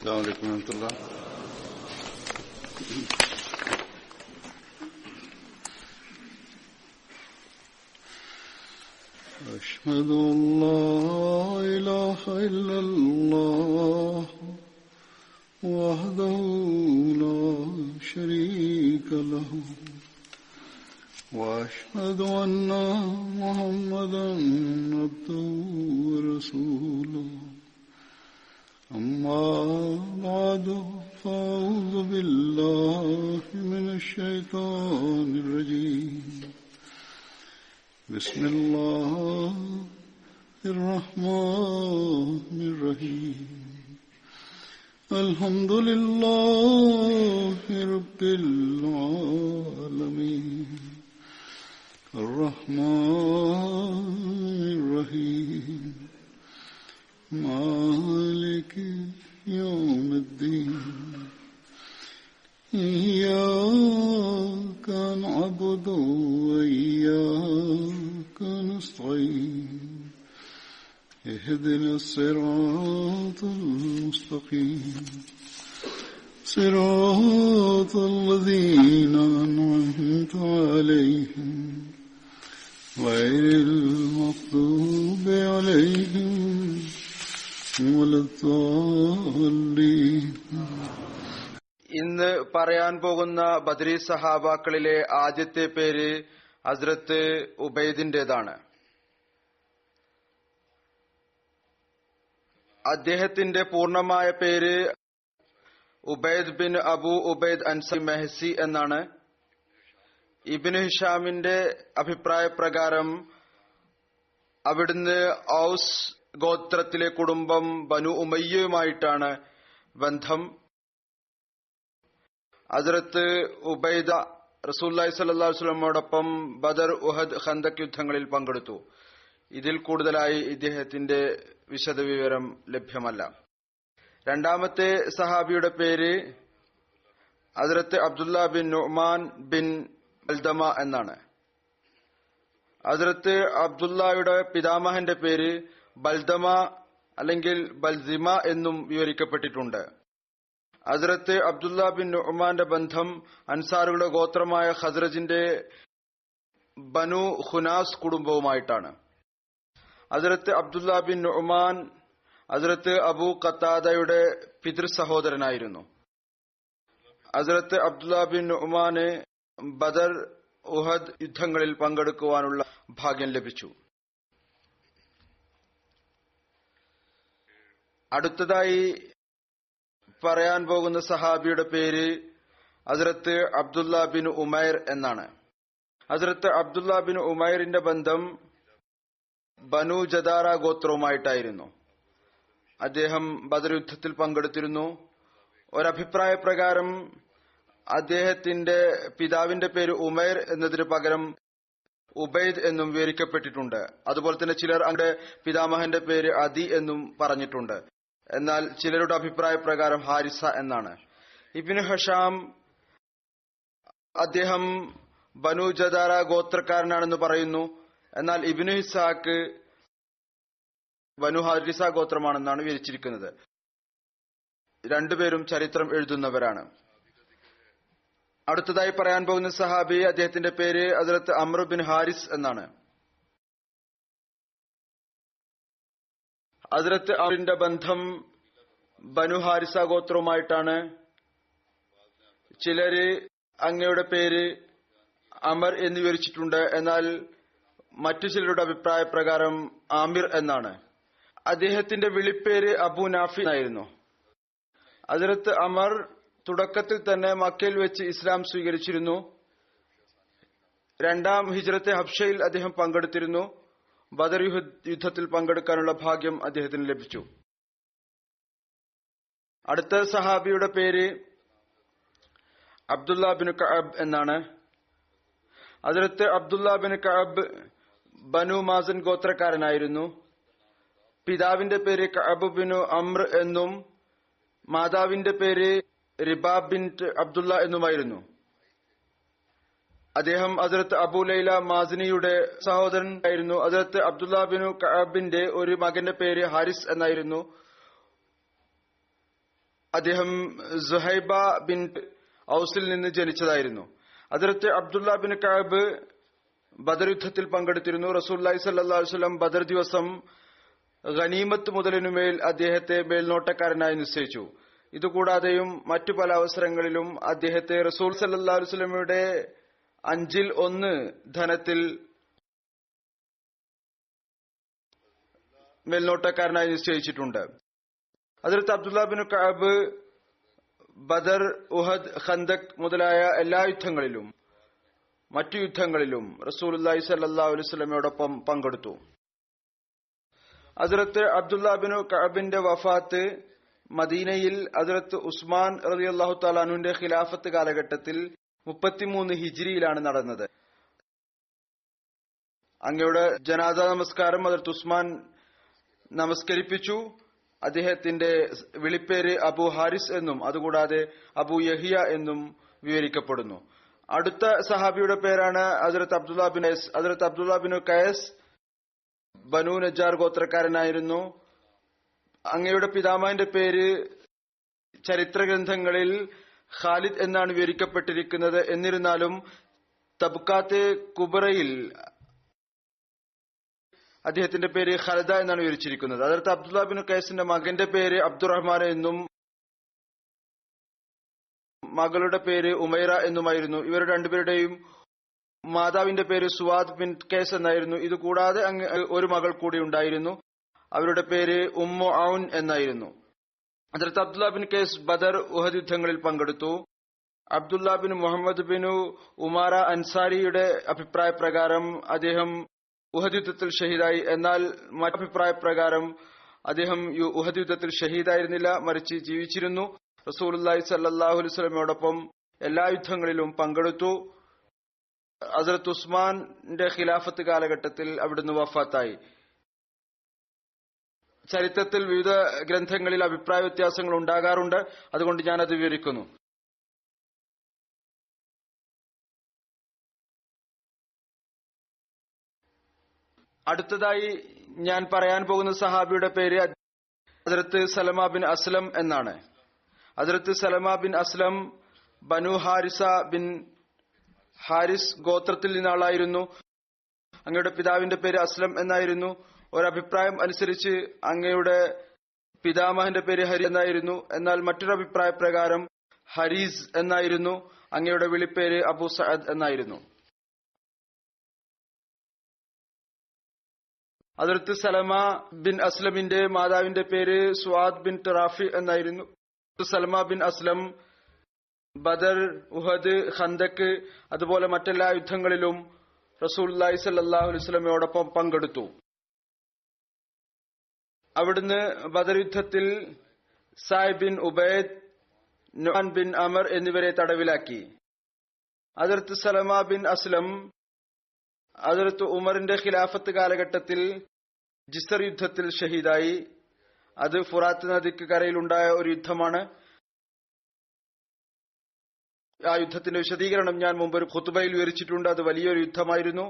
السلام عليكم ورحمة الله. أشهد أن لا إله إلا الله وحده لا شريك له وأشهد أن محمدا عبده ورسوله. أما بعد فأعوذ بالله من الشيطان الرجيم. بسم الله الرحمن الرحيم. الحمد لله رب العالمين الرحمن الرحيم مالك يوم الدين. إياك نعبد وإياك نستعين. اهدنا الصراط المستقيم صراط الذين أنعمت عليهم غير المغضوب عليهم ولا الضالين. ഇന്ന് പറയാൻ പോകുന്ന ബദരി സഹാബാക്കളിലെ ആദ്യത്തെ പേര് ഹസ്രത്ത് ഉബൈദിന്റേതാണ്. അദ്ദേഹത്തിന്റെ പൂർണ്ണമായ പേര് ഉബൈദ് ബിൻ അബു ഉബൈദ് അൻസി മെഹസി എന്നാണ്. ഇബ്നു ഹിഷാമിന്റെ അഭിപ്രായ പ്രകാരം അവിടുന്ന് ഔസ് ഗോത്രത്തിലെ കുടുംബം ബനു ഉമയ്യയുമായിട്ടാണ് ബന്ധം. ഹസ്രത്ത് ഉബൈദ റസൂലുള്ളാഹി സ്വല്ലല്ലാഹു അലൈഹി വസല്ലമയോടൊപ്പം ബദർ, ഉഹദ്, ഖന്തക് യുദ്ധങ്ങളിൽ പങ്കെടുത്തു. ഇതിൽ കൂടുതലായി ഇദ്ദേഹത്തിന്റെ വിശദവിവരം ലഭ്യമല്ല. രണ്ടാമത്തെ സഹാബിയുടെ പേര് ഹസ്രത്ത് അബ്ദുല്ല ബിൻ നുഅ്മാൻ ബിൻ ബൽദമ എന്നാണ്. ഹസ്രത്ത് അബ്ദുല്ലയുടെ പിതാമഹന്റെ പേര് ബൽദമ അല്ലെങ്കിൽ ബൽസിമ എന്നും വിവരിക്കപ്പെട്ടിട്ടുണ്ട്. ഹസ്രത്ത് അബ്ദുല്ല ബിൻ നുഅ്മാന്റെ ബന്ധം അൻസാറുകളുടെ ഗോത്രമായ ഖസ്റജിന്റെ ബനു ഖുനാസ് കുടുംബവുമായിട്ടാണ്. ഹസ്രത്ത് അബ്ദുല്ല ബിൻ നുഅ്മാൻ ഹസ്രത്ത് അബൂ ഖത്താദയുടെ പിതൃ സഹോദരനായിരുന്നു. ഹസ്രത്ത് അബ്ദുല്ല ബിൻ നുഅ്മാന് ബദർ, ഉഹദ് യുദ്ധങ്ങളിൽ പങ്കെടുക്കുവാനുള്ള ഭാഗ്യം ലഭിച്ചു. അടുത്തതായി പറയാൻ പോകുന്ന സഹാബിയുടെ പേര് ഹസ്രത്ത് അബ്ദുല്ല ബിൻ ഉമൈർ എന്നാണ്. ഹസ്രത്ത് അബ്ദുല്ല ബിൻ ഉമൈറിന്റെ ബന്ധം ബനു ജദാറ ഗോത്രവുമായിട്ടായിരുന്നു. അദ്ദേഹം ബദർ യുദ്ധത്തിൽ പങ്കെടുത്തിരുന്നു. ഒരഭിപ്രായ പ്രകാരം അദ്ദേഹത്തിന്റെ പിതാവിന്റെ പേര് ഉമൈർ എന്നതിന് പകരം ഉബൈദ് എന്നും വിവരിക്കപ്പെട്ടിട്ടുണ്ട്. അതുപോലെ തന്നെ ചിലർ അവരുടെ പിതാമഹന്റെ പേര് അദി എന്നും പറഞ്ഞിട്ടുണ്ട്. എന്നാൽ ചിലരുടെ അഭിപ്രായ പ്രകാരം ഹാരിസ എന്നാണ്. ഇബ്നു ഹിഷാം അദ്ദേഹം ബനു ജദാറ ഗോത്രക്കാരനാണെന്ന് പറയുന്നു. എന്നാൽ ഇബ്നു ഇസ്ഹാഖ് ബനു ഹാരിസ ഗോത്രമാണെന്നാണ് വിവരിച്ചിരിക്കുന്നത്. രണ്ടുപേരും ചരിത്രം എഴുതുന്നവരാണ്. അടുത്തതായി പറയാൻ പോകുന്ന സഹാബി, അദ്ദേഹത്തിന്റെ പേര് ഹസ്രത്ത് അംർ ബിൻ ഹാരിസ് എന്നാണ്. ഹസ്രത്ത് അംറിന്റെ ബന്ധം ബനു ഹാരിസ ഗോത്രവുമായിട്ടാണ്. ചിലര് അങ്ങയുടെ പേര് അമർ എന്ന് വിവരിച്ചിട്ടുണ്ട്. എന്നാൽ മറ്റു ചിലരുടെ അഭിപ്രായ പ്രകാരം ആമിർ എന്നാണ്. അദ്ദേഹത്തിന്റെ വിളിപ്പേര് അബു നാഫി ആയിരുന്നു. ഹസ്രത്ത് അമർ തുടക്കത്തിൽ തന്നെ മക്കയിൽ വെച്ച് ഇസ്ലാം സ്വീകരിച്ചിരുന്നു. രണ്ടാം ഹിജ്റത്തെ ഹബ്ഷയിൽ അദ്ദേഹം പങ്കെടുത്തിരുന്നു. ബദർ യുദ്ധത്തിൽ പങ്കെടുക്കാനുള്ള ഭാഗ്യം അദ്ദേഹത്തിന് ലഭിച്ചു. അടുത്ത സഹാബിയുടെ പേര് അബ്ദുല്ല ബിൻ കഅബ് എന്നാണ്. ഹസ്രത്ത് അബ്ദുല്ല ബിൻ കഅബ് ബനു മാസൻ ഗോത്രക്കാരനായിരുന്നു. പിതാവിന്റെ പേര് കഅബ് ബിൻ അംർ എന്നും മാതാവിന്റെ പേര് റിബാബ് ബിൻ അബ്ദുല്ല എന്നുമായിരുന്നു. അദ്ദേഹം ഹസ്രത്ത് അബൂ ലൈല മാസിനിയുടെ സഹോദരൻ ആയിരുന്നു. ഹസ്രത്ത് അബ്ദുല്ല ബിൻ കഅബിന്റെ ഒരു മകന്റെ പേര് ഹാരിസ് എന്നായിരുന്നു. അദ്ദേഹം സുഹൈബ ബിൻ ഔസിൽ നിന്ന് ജനിച്ചതായിരുന്നു. ഹദ്റത്ത് അബ്ദുള്ള ബിൻ കഅബ് ബദർ യുദ്ധത്തിൽ പങ്കെടുത്തിരുന്നു. റസൂലുള്ളാഹി സ്വല്ലല്ലാഹു അലൈഹി വസല്ലം ബദർ ദിവസം ഗനീമത്ത് മുതലിനുമേൽ അദ്ദേഹത്തെ മേൽനോട്ടക്കാരനായി നിശ്ചയിച്ചു. ഇതുകൂടാതെയും മറ്റു പല അവസരങ്ങളിലും അദ്ദേഹത്തെ റസൂൽ സല്ലല്ലാഹു അലൈഹി വസല്ലമയുടെ 1/5 ധനത്തിൽ മേൽനോട്ടക്കാരനായി നിശ്ചയിച്ചിട്ടുണ്ട്. ഹദ്റത്ത് അബ്ദുള്ള ബിൻ കഅബ് ബദർ, ഉഹദ്, ഖന്ദക് മുതലായ എല്ലാ യുദ്ധങ്ങളിലും മറ്റു യുദ്ധങ്ങളിലും റസൂലുള്ളാഹി സ്വല്ലല്ലാഹു അലൈഹി വസല്ലമയോടൊപ്പം പങ്കെടുത്തു. ഹദ്റത്ത് അബ്ദുള്ള ബിൻ കഅബിന്റെ വഫാത്ത് മദീനയിൽ ഹദ്റത്ത് ഉസ്മാൻ റളിയല്ലാഹു തആല അൻഹുവിന്റെ ഖിലാഫത്ത് കാലഘട്ടത്തിൽ 33 ഹിജ്രിയിലാണ് നടന്നത്. അങ്ങയുടെ ജനാസ നമസ്കാരം ഹദ്റത്ത് ഉസ്മാൻ നമസ്കരിപ്പിച്ചു. അദ്ദേഹത്തിന്റെ വിളിപ്പേര് അബു ഹാരിസ് എന്നും അതുകൂടാതെ അബു യഹിയ എന്നും വിവരിക്കപ്പെടുന്നു. അടുത്ത സഹാബിയുടെ പേരാണ് ഹദ്റത്ത് അബ്ദുള്ള ബിൻ ഖൈസ്. ഹദ്റത്ത് Abdullah bin Qais Banu Najjar ഗോത്രക്കാരനായിരുന്നു. അങ്ങയുടെ പിതാമഹന്റെ പേര് ചരിത്ര ഗ്രന്ഥങ്ങളിൽ ഖാലിദ് എന്നാണ് വിവരിക്കപ്പെട്ടിരിക്കുന്നത്. എന്നിരുന്നാലും തബ്കാത്തെ കുബറയിൽ അദ്ദേഹത്തിന്റെ പേര് ഖലദ എന്നാണ് വിവരിച്ചിരിക്കുന്നത്. ഹദ്റത്ത് അബ്ദുള്ള ബിൻ ഖൈസിന്റെ മകന്റെ പേര് അബ്ദുറഹ്മാൻ എന്നും മകളുടെ പേര് ഉമൈറ എന്നുമായിരുന്നു. ഇവർ രണ്ടുപേരുടെയും മാതാവിന്റെ പേര് സുവാദ് ബിൻ ഖൈസ് എന്നായിരുന്നു. ഇതുകൂടാതെ ഒരു മകൾ കൂടി ഉണ്ടായിരുന്നു. അവരുടെ പേര് ഉമ്മു ഔൻ എന്നായിരുന്നു. ഹദ്റത്ത് Abdullah bin Qais Badr, Uhud യുദ്ധങ്ങളിൽ പങ്കെടുത്തു. Abdullah bin Muhammad bin Umara അൻസാരിയുടെ അഭിപ്രായ പ്രകാരം അദ്ദേഹം ഉഹദ് യുദ്ധത്തിൽ ഷഹീദായി. എന്നാൽ മറ്റഭിപ്രായ പ്രകാരം അദ്ദേഹം ഉഹദ് യുദ്ധത്തിൽ ഷഹീദായിരുന്നില്ല, മറിച്ച് ജീവിച്ചിരുന്നു. റസൂലുള്ളാഹി സ്വല്ലല്ലാഹു അലൈഹി വസല്ലമയോടൊപ്പം എല്ലാ യുദ്ധങ്ങളിലും പങ്കെടുത്തു. ഹദ്റത്ത് ഉസ്മാന്റെ ഖിലാഫത്ത് കാലഘട്ടത്തിൽ അവിടുന്ന് വഫാത്തായി. ചരിത്രത്തിൽ വിവിധ ഗ്രന്ഥങ്ങളിൽ അഭിപ്രായ വ്യത്യാസങ്ങൾ ഉണ്ടാകാറുണ്ട്. അതുകൊണ്ട് ഞാനത് വിവരിക്കുന്നു. അടുത്തതായി ഞാൻ പറയാൻ പോകുന്ന സഹാബിയുടെ പേര് ഹദ്റത്ത് സലമ ബിൻ അസ്ലം എന്നാണ്. ഹദ്റത്ത് സലമ ബിൻ അസ്ലം ബനു ഹാരിസ ബിൻ ഹാരിസ് ഗോത്രത്തിൽ നിന്നാളായിരുന്നു. അങ്ങയുടെ പിതാവിന്റെ പേര് അസ്ലം എന്നായിരുന്നു. ഒരഭിപ്രായം അനുസരിച്ച് അങ്ങയുടെ പിതാമഹന്റെ പേര് ഹരി എന്നായിരുന്നു. എന്നാൽ മറ്റൊരു അഭിപ്രായ പ്രകാരം ഹരീസ് എന്നായിരുന്നു. അങ്ങയുടെ വിളിപ്പേര് അബു സഅദ് എന്നായിരുന്നു. ഹദ്റത്ത് സലമ ബിൻ അസ്ലമിന്റെ മാതാവിന്റെ പേര് സുവാദ് ബിൻ റാഫി എന്നായിരുന്നു. സലമ ബിൻ അസ്ലം ബദർ, ഉഹദ്, ഖന്ദക് അതുപോലെ മറ്റെല്ലാ യുദ്ധങ്ങളിലും റസൂലുള്ളാഹി സ്വല്ലല്ലാഹു അലൈഹി വസല്ലമയോടൊപ്പം പങ്കെടുത്തു. അവിടുന്ന് ബദർ യുദ്ധത്തിൽ സായ് ബിൻ ഉബൈദ്, നുഅൻ ബിൻ അമർ എന്നിവരെ തടവിലാക്കി. ഹദ്റത്ത് സലമ ബിൻ അസ്ലം ഹദ്റത്ത് ഉമറിന്റെ ഖിലാഫത്ത് കാലഘട്ടത്തിൽ ജിസർ യുദ്ധത്തിൽ ഷഹീദായി. അത് ഫുറാത്ത് നദിക്ക് കരയിലുണ്ടായ ഒരു യുദ്ധമാണ്. ആ യുദ്ധത്തിന്റെ വിശദീകരണം ഞാൻ മുമ്പ് ഒരു ഖുത്ബയിൽ വിവരിച്ചിട്ടുണ്ട്. അത് വലിയൊരു യുദ്ധമായിരുന്നു.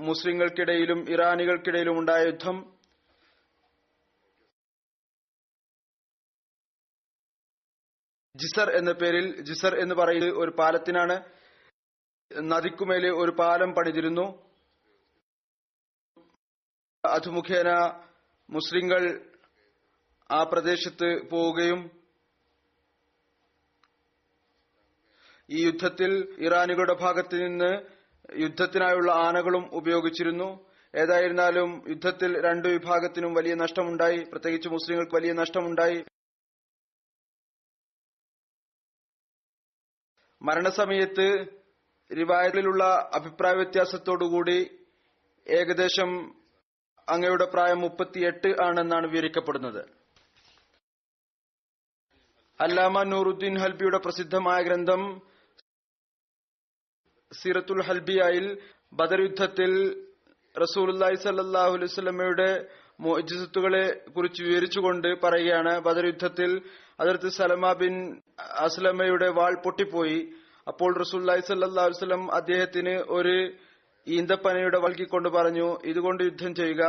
മുസ്ലിങ്ങൾക്കിടയിലും ഇറാനികൾക്കിടയിലും ഉണ്ടായ യുദ്ധം. ജിസർ എന്ന പേരിൽ, ജിസർ എന്ന് പറയുന്നത് ഒരു പാലത്തിനാണ്. നദിക്കുമേലെ ഒരു പാലം പണിതിരുന്നു. അത് മുഖേന മുസ്ലിങ്ങൾ ആ പ്രദേശത്ത് പോവുകയും ഈ യുദ്ധത്തിൽ ഇറാനികളുടെ ഭാഗത്ത് നിന്ന് യുദ്ധത്തിനായുള്ള ആനകളും ഉപയോഗിച്ചിരുന്നു. ഏതായിരുന്നാലും യുദ്ധത്തിൽ രണ്ടു വിഭാഗത്തിനും വലിയ നഷ്ടമുണ്ടായി. പ്രത്യേകിച്ച് മുസ്ലിങ്ങൾക്ക് വലിയ നഷ്ടമുണ്ടായി. മരണസമയത്ത് റിവായത്തിലുള്ള അഭിപ്രായ വ്യത്യാസത്തോടുകൂടി ഏകദേശം അങ്ങയുടെ പ്രായം 38 ആണെന്നാണ് വിവരിക്കപ്പെടുന്നത്. അല്ലാമ നൂറുദ്ദീൻ ഹൽബിയുടെ പ്രസിദ്ധമായ ഗ്രന്ഥം സീറത്തുൽ ഹൽബിയയിൽ ബദർ യുദ്ധത്തിൽ റസൂലുള്ളാഹി സ്വല്ലല്ലാഹു അലൈഹി വസല്ലമയുടെ മുഅ്ജിസത്തുകളെ കുറിച്ച് വിവരിച്ചുകൊണ്ട് പറയുകയാണ്, ബദർ യുദ്ധത്തിൽ ഹദ്റത്ത് സലമ ബിൻ അസ്ലമയുടെ വാൾ പൊട്ടിപ്പോയി. അപ്പോൾ റസൂലുള്ളാഹി സ്വല്ലല്ലാഹു അലൈഹി വസല്ലം അദ്ദേഹത്തിന് ഒരു ഈന്തപ്പനയുടെ നൽകിക്കൊണ്ട് പറഞ്ഞു, ഇതുകൊണ്ട് യുദ്ധം ചെയ്യുക.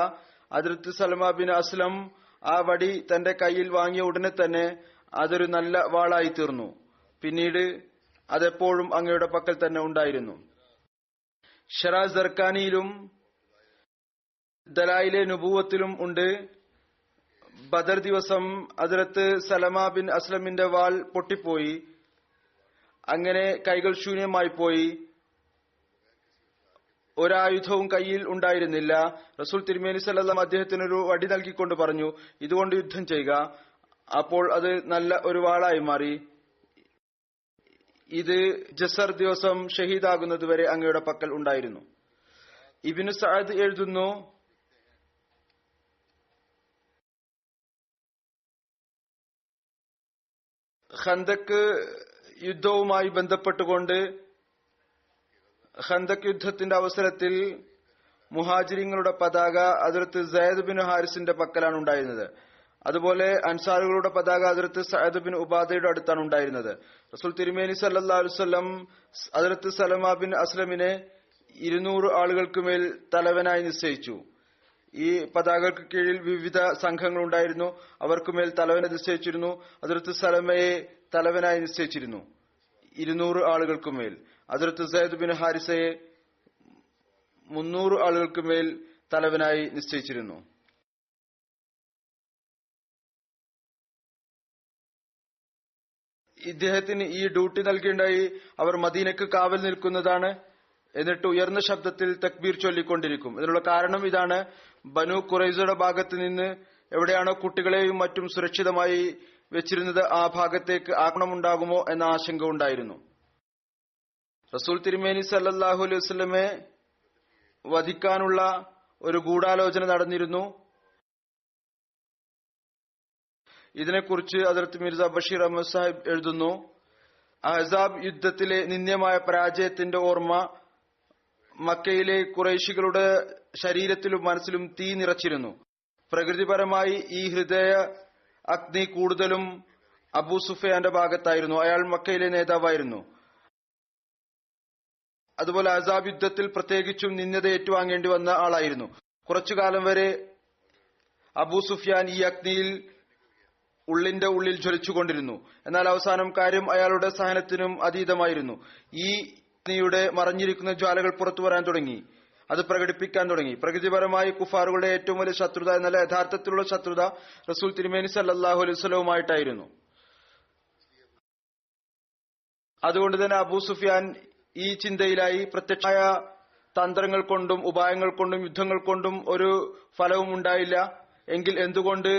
ഹദ്റത്ത് സലമ ബിൻ അസ്ലം ആ വടി തന്റെ കയ്യിൽ വാങ്ങിയ ഉടനെ തന്നെ അതൊരു നല്ല വാളായി തീർന്നു. പിന്നീട് അതെപ്പോഴും അങ്ങയുടെ പക്കൽ തന്നെ ഉണ്ടായിരുന്നു. ഷറാസ് ദർക്കാനിയിലും ദലായിലെ നുബൂവത്തിലും ഉണ്ട്. ബദർ ദിവസം ഹദ്റത്ത് സലമ ബിൻ അസ്ലമിന്റെ വാൾ പൊട്ടിപ്പോയി. അങ്ങനെ കൈകൾ ശൂന്യമായി പോയി. ഒരായുധവും കയ്യിൽ ഉണ്ടായിരുന്നില്ല. റസൂൽ തിരുമേനി സല്ലല്ലാഹു അദ്ദേഹത്തിനൊരു വടി നൽകിക്കൊണ്ട് പറഞ്ഞു, ഇതുകൊണ്ട് യുദ്ധം ചെയ്യുക. അപ്പോൾ അത് നല്ല ഒരു വാളായി മാറി. ഇത് ജസർ ദിവസം ഷഹീദാകുന്നതുവരെ അങ്ങയുടെ പക്കൽ ഉണ്ടായിരുന്നു. ഇബ്നു സഅദ് എഴുതുന്നു, ഖന്ദക്ക് യുദ്ധവുമായി ബന്ധപ്പെട്ടുകൊണ്ട് ഖന്ദക് യുദ്ധത്തിന്റെ അവസരത്തിൽ മുഹാജിരിങ്ങളുടെ പതാക ഹദ്റത്ത് സയ്യിദ് ബിൻ ഹാരിസിന്റെ പക്കലാണ് ഉണ്ടായിരുന്നത്. അതുപോലെ അൻസാറുകളുടെ പതാക ഹദ്റത്ത് സഅദ് ബിൻ ഉബാദയുടെ അടുത്താണ് ഉണ്ടായിരുന്നത്. റസൂൽ തിരുമേനി സല്ലല്ലാഹു അലൈഹി വസല്ലം ഹദ്റത്ത് സലമ ബിൻ അസ്ലമിനെ 200 ആളുകൾക്ക് മേൽ തലവനായി നിശ്ചയിച്ചു. ഈ പതാകൾക്ക് കീഴിൽ വിവിധ സംഘങ്ങൾ ഉണ്ടായിരുന്നു. അവർക്ക് മേൽ തലവനെ നിശ്ചയിച്ചിരുന്നു. ഹദ്റത്ത് സലമയെ തലവനായി നിശ്ചയിച്ചിരുന്നു 200 ആളുകൾക്ക് മേൽ. ഹദ്റത്ത് സയ്യിദ് ബിൻ ഹാരിസയെ 300 ആളുകൾക്ക് മേൽ തലവനായി നിശ്ചയിച്ചിരുന്നു. ഇദ്ദേഹത്തിന് ഈ ഡ്യൂട്ടി നൽകേണ്ടായി. അവർ മദീനക്ക് കാവൽ നിൽക്കുന്നതാണ്. എന്നിട്ട് ഉയർന്ന ശബ്ദത്തിൽ തക്ബീർ ചൊല്ലിക്കൊണ്ടിരിക്കും. ഇതിനുള്ള കാരണം ഇതാണ്, ബനു ഖുറൈസയുടെ ഭാഗത്ത് നിന്ന് എവിടെയാണോ കുട്ടികളെയും മറ്റും സുരക്ഷിതമായി വെച്ചിരുന്നത് ആ ഭാഗത്തേക്ക് ആക്രമണമുണ്ടാകുമോ എന്ന ആശങ്ക ഉണ്ടായിരുന്നു. റസൂൽ തിരുമേനി സല്ലല്ലാഹു അലൈഹി വസല്ലമയെ വധിക്കാനുള്ള ഒരു ഗൂഢാലോചന നടന്നിരുന്നു. ഇതിനെക്കുറിച്ച് ഹദ്റത്ത് മിർസ ബഷീർ അഹമ്മദ് സാഹിബ് എഴുതുന്നു, അഹ്സാബ് യുദ്ധത്തിലെ നിന്ദ്യമായ പരാജയത്തിന്റെ ഓർമ്മ മക്കയിലെ ഖുറൈശികളുടെ ശരീരത്തിലും മനസ്സിലും തീ നിറച്ചിരുന്നു. പ്രകൃതിപരമായി ഈ ഹൃദയ അഗ്നി കൂടുതലും അബൂ സുഫിയാന്റെ ഭാഗത്തായിരുന്നു. അയാൾ മക്കയിലെ നേതാവായിരുന്നു. അതുപോലെ അഹ്സാബ് യുദ്ധത്തിൽ പ്രത്യേകിച്ചും നിന്ദത ഏറ്റുവാങ്ങേണ്ടി വന്ന ആളായിരുന്നു. കുറച്ചുകാലം വരെ അബൂ സുഫിയാൻ ഈ അഗ്നിയിൽ ഉള്ളിന്റെ ഉള്ളിൽ ജ്വലിച്ചുകൊണ്ടിരുന്നു. എന്നാൽ അവസാനം കാര്യം അയാളുടെ സഹനത്തിനും അതീതമായിരുന്നു. ഈ അഗ്നിയുടെ മറഞ്ഞിരിക്കുന്ന ജ്വാലകൾ പുറത്തു വരാൻ തുടങ്ങി. അത് പ്രകടിപ്പിക്കാൻ തുടങ്ങി. പ്രകൃതിപരമായി കുഫാറുകളുടെ ഏറ്റവും വലിയ ശത്രുത എന്നല്ല, യഥാർത്ഥത്തിലുള്ള ശത്രുത റസൂൽ തിരുമേനി സല്ലല്ലാഹു അലൈഹി വസല്ലമയുമായിട്ടായിരുന്നു. അതുകൊണ്ട് തന്നെ അബൂ സുഫിയാൻ ഈ ചിന്തയിലായി. പ്രത്യക്ഷമായ തന്ത്രങ്ങൾ കൊണ്ടും ഉപായങ്ങൾ കൊണ്ടും യുദ്ധങ്ങൾ കൊണ്ടും ഒരു ഫലവും ഉണ്ടായില്ല എങ്കിൽ എന്തുകൊണ്ട്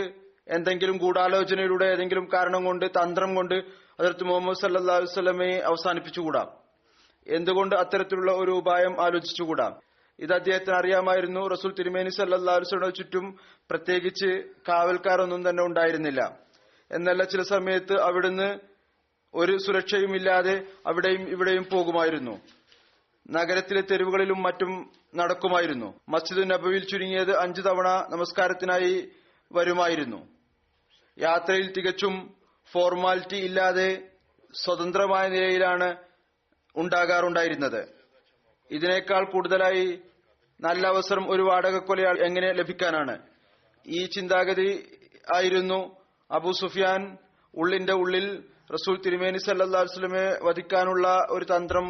എന്തെങ്കിലും ഗൂഢാലോചനയിലൂടെ ഏതെങ്കിലും കാരണം കൊണ്ട് തന്ത്രം കൊണ്ട് ഹദ്റത്ത് മുഹമ്മദ് സല്ലല്ലാഹു അലൈഹി വസല്ലമയെ അവസാനിപ്പിച്ചുകൂടാ? എന്തുകൊണ്ട് അത്തരത്തിലുള്ള ഒരു ഉപായം ആലോചിച്ചുകൂടാ? ഇത് അദ്ദേഹത്തിന് അറിയാമായിരുന്നു. റസൂൽ തിരുമേനി സല്ലല്ലാഹു അലൈഹി വസല്ലമയുടെ ചുറ്റും പ്രത്യേകിച്ച് കാവൽക്കാരൊന്നും തന്നെ ഉണ്ടായിരുന്നില്ല. എന്നല്ല, ചില സമയത്ത് അവിടുന്ന് ഒരു സുരക്ഷയുമില്ലാതെ അവിടെയും ഇവിടെയും പോകുമായിരുന്നു. നഗരത്തിലെ തെരുവുകളിലും മറ്റും നടക്കുമായിരുന്നു. മസ്ജിദ് നബവിയിൽ ചുരുങ്ങിയത് 5 തവണ നമസ്കാരത്തിനായി വരുമായിരുന്നു. യാത്രയിൽ തികച്ചും ഫോർമാലിറ്റി ഇല്ലാതെ സ്വതന്ത്രമായ നിലയിലാണ് ഉണ്ടാകാറുണ്ടായിരുന്നത്. ഇതിനേക്കാൾ കൂടുതലായി നല്ല അവസരം ഒരു വാടകക്കൊലയാൾ എങ്ങനെ ലഭിക്കാനാണ്? ഈ ചിന്താഗതി ആയിരുന്നു അബൂ സുഫിയാൻ ഉള്ളിന്റെ ഉള്ളിൽ റസൂൽ തിരുമേനി സല്ലല്ലാഹു അലൈഹി വസല്ലമയെ വധിക്കാനുള്ള ഒരു തന്ത്രം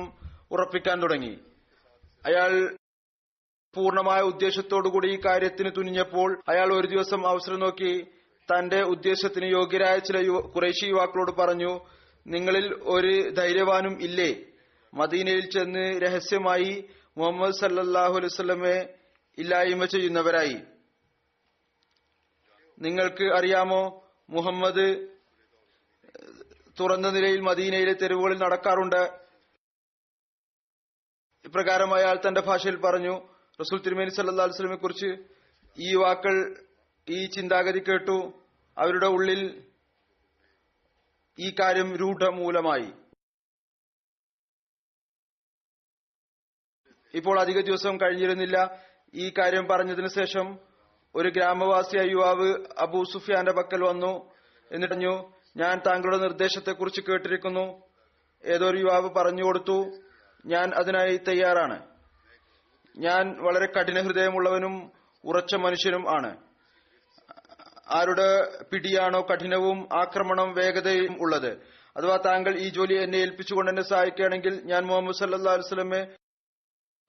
ഉറപ്പിക്കാൻ തുടങ്ങി. അയാൾ പൂർണ്ണമായ ഉദ്ദേശത്തോടുകൂടി ഈ കാര്യത്തിന് തുനിഞ്ഞപ്പോൾ അയാൾ ഒരു ദിവസം അവസരം നോക്കി തന്റെ ഉദ്ദേശത്തിന് യോഗ്യരായ ചില ഖുറൈശി യുവാക്കളോട് പറഞ്ഞു, നിങ്ങളിൽ ഒരു ധൈര്യവാനും ഇല്ലേ മദീനയിൽ ചെന്ന് രഹസ്യമായി മുഹമ്മദ് സല്ലല്ലാഹു അലൈഹി വസല്ലമയെ ഇല്ലായ്മ ചെയ്യുന്നവരായി? നിങ്ങൾക്ക് അറിയാമോ, മുഹമ്മദ് തുറന്ന നിലയിൽ മദീനയിലെ തെരുവുകളിൽ നടക്കാറുണ്ട്. ഇപ്രകാരം അയാൾ തന്റെ ഭാഷയിൽ പറഞ്ഞു. റസൂൽ തിരുമേനി സല്ലല്ലാഹു അലൈഹി വസല്ലമയെ കുറിച്ച് ഈ യുവാക്കൾ ഈ ചിന്താഗതി കേട്ടു. അവരുടെ ഉള്ളിൽ ഈ കാര്യം രൂഢമൂലമായി. ഇപ്പോൾ അധിക ദിവസം കഴിഞ്ഞിരുന്നില്ല. ഈ കാര്യം പറഞ്ഞതിനു ശേഷം ഒരു ഗ്രാമവാസിയായ യുവാവ് അബൂ സുഫിയാന്റെ പക്കൽ വന്നു. എന്നിട്ടു, ഞാൻ താങ്കളുടെ നിർദ്ദേശത്തെക്കുറിച്ച് കേട്ടിരിക്കുന്നു. ഏതൊരു യുവാവ് പറഞ്ഞു കൊടുത്തു, ഞാൻ അതിനായി തയ്യാറാണ്. ഞാൻ വളരെ കഠിന ഹൃദയമുള്ളവനും ഉറച്ച മനുഷ്യനും ആണ്. ആരുടെ പിടിയാണോ കഠിനവും ആക്രമണം വേഗതയും ഉള്ളത്, അഥവാ താങ്കൾ ഈ ജോലി എന്നെ ഏൽപ്പിച്ചുകൊണ്ട് എന്നെ സഹായിക്കുകയാണെങ്കിൽ ഞാൻ മുഹമ്മദ് സല്ലല്ലാഹു അലൈഹി വസല്ലമയെ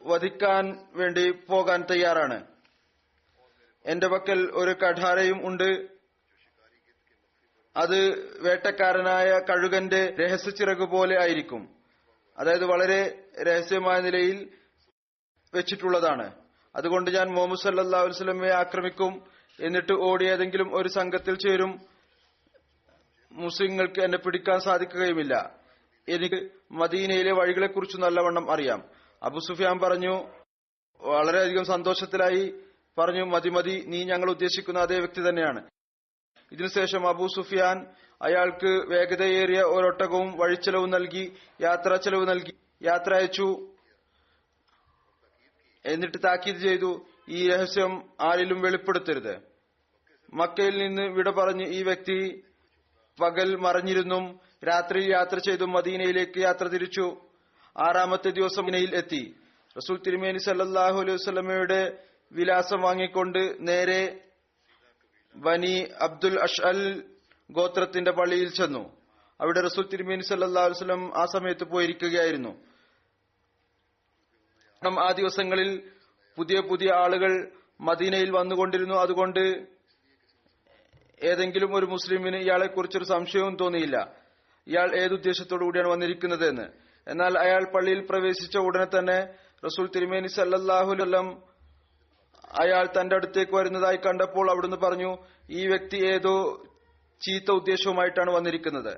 വധിക്കാൻ വേണ്ടി പോകാൻ തയ്യാറാണ്. എന്റെ പക്കൽ ഒരു കഠാരയും ഉണ്ട്. അത് വേട്ടക്കാരനായ കഴുകന്റെ രഹസ്യച്ചിറക് പോലെ ആയിരിക്കും. അതായത് വളരെ രഹസ്യമായ നിലയിൽ വെച്ചിട്ടുള്ളതാണ്. അതുകൊണ്ട് ഞാൻ മുഹമ്മദ് സല്ലല്ലാഹു അലൈഹി വസല്ലമയെ ആക്രമിക്കും, എന്നിട്ട് ഓടി ഏതെങ്കിലും ഒരു സംഘത്തിൽ ചേരും. മുസ്ലിങ്ങൾക്ക് എന്നെ പിടിക്കാൻ സാധിക്കുകയുമില്ല. എനിക്ക് മദീനയിലെ വഴികളെക്കുറിച്ച് നല്ലവണ്ണം അറിയാം. അബു സുഫിയാൻ പറഞ്ഞു, വളരെയധികം സന്തോഷത്തിലായി പറഞ്ഞു, മതി മതി, നീ ഞങ്ങൾ ഉദ്ദേശിക്കുന്ന അതേ വ്യക്തി തന്നെയാണ്. ഇതിനുശേഷം അബൂ സുഫിയാൻ അയാൾക്ക് വേഗതയേറിയ ഒരൊട്ടകവും വഴിച്ചെലവും നൽകി, യാത്രാ ചെലവ് നൽകി, യാത്ര അയച്ചു. എന്നിട്ട് താക്കീത് ചെയ്തു, ഈ രഹസ്യം ആരിലും വെളിപ്പെടുത്തരുത്. മക്കയിൽ നിന്ന് വിട പറഞ്ഞ് ഈ വ്യക്തി പകൽ മറഞ്ഞിരുന്നും രാത്രി യാത്ര ചെയ്തും മദീനയിലേക്ക് യാത്ര തിരിച്ചു. 6-ാമത്തെ ദിവസം മദീനയിൽ എത്തി. റസൂൽ തിരുമേനി സല്ലല്ലാഹു അലൈഹി വസല്ലമയുടെ വിലാസം വാങ്ങിക്കൊണ്ട് നേരെ ബനി അബ്ദുൽ അഷ്അൽ ഗോത്രത്തിന്റെ പള്ളിയിൽ ചെന്നു. അവിടെ റസൂൽ തിരുമേനി സല്ലല്ലാഹു അലൈഹി വസല്ലം ആ സമയത്ത് പോയിരിക്കുകയായിരുന്നു. ആ ദിവസങ്ങളിൽ പുതിയ പുതിയ ആളുകൾ മദീനയിൽ വന്നുകൊണ്ടിരുന്നു. അതുകൊണ്ട് ഏതെങ്കിലും ഒരു മുസ്ലിമിന് ഇയാളെ കുറിച്ചൊരു സംശയവും തോന്നിയില്ല, ഇയാൾ ഏതുദ്ദേശത്തോടു കൂടിയാണ് വന്നിരിക്കുന്നത് എന്ന്. എന്നാൽ അയാൾ പള്ളിയിൽ പ്രവേശിച്ച ഉടനെ തന്നെ റസൂൽ തിരുമേനി സല്ലല്ലാഹു അലൈഹി വസല്ലം അയാൾ തന്റെ അടുത്തേക്ക് വരുന്നതായി കണ്ടപ്പോൾ അവിടുന്ന് പറഞ്ഞു, ഈ വ്യക്തി ഏതോ ചീത്ത ഉദ്ദേശവുമായിട്ടാണ് വന്നിരിക്കുന്നത്.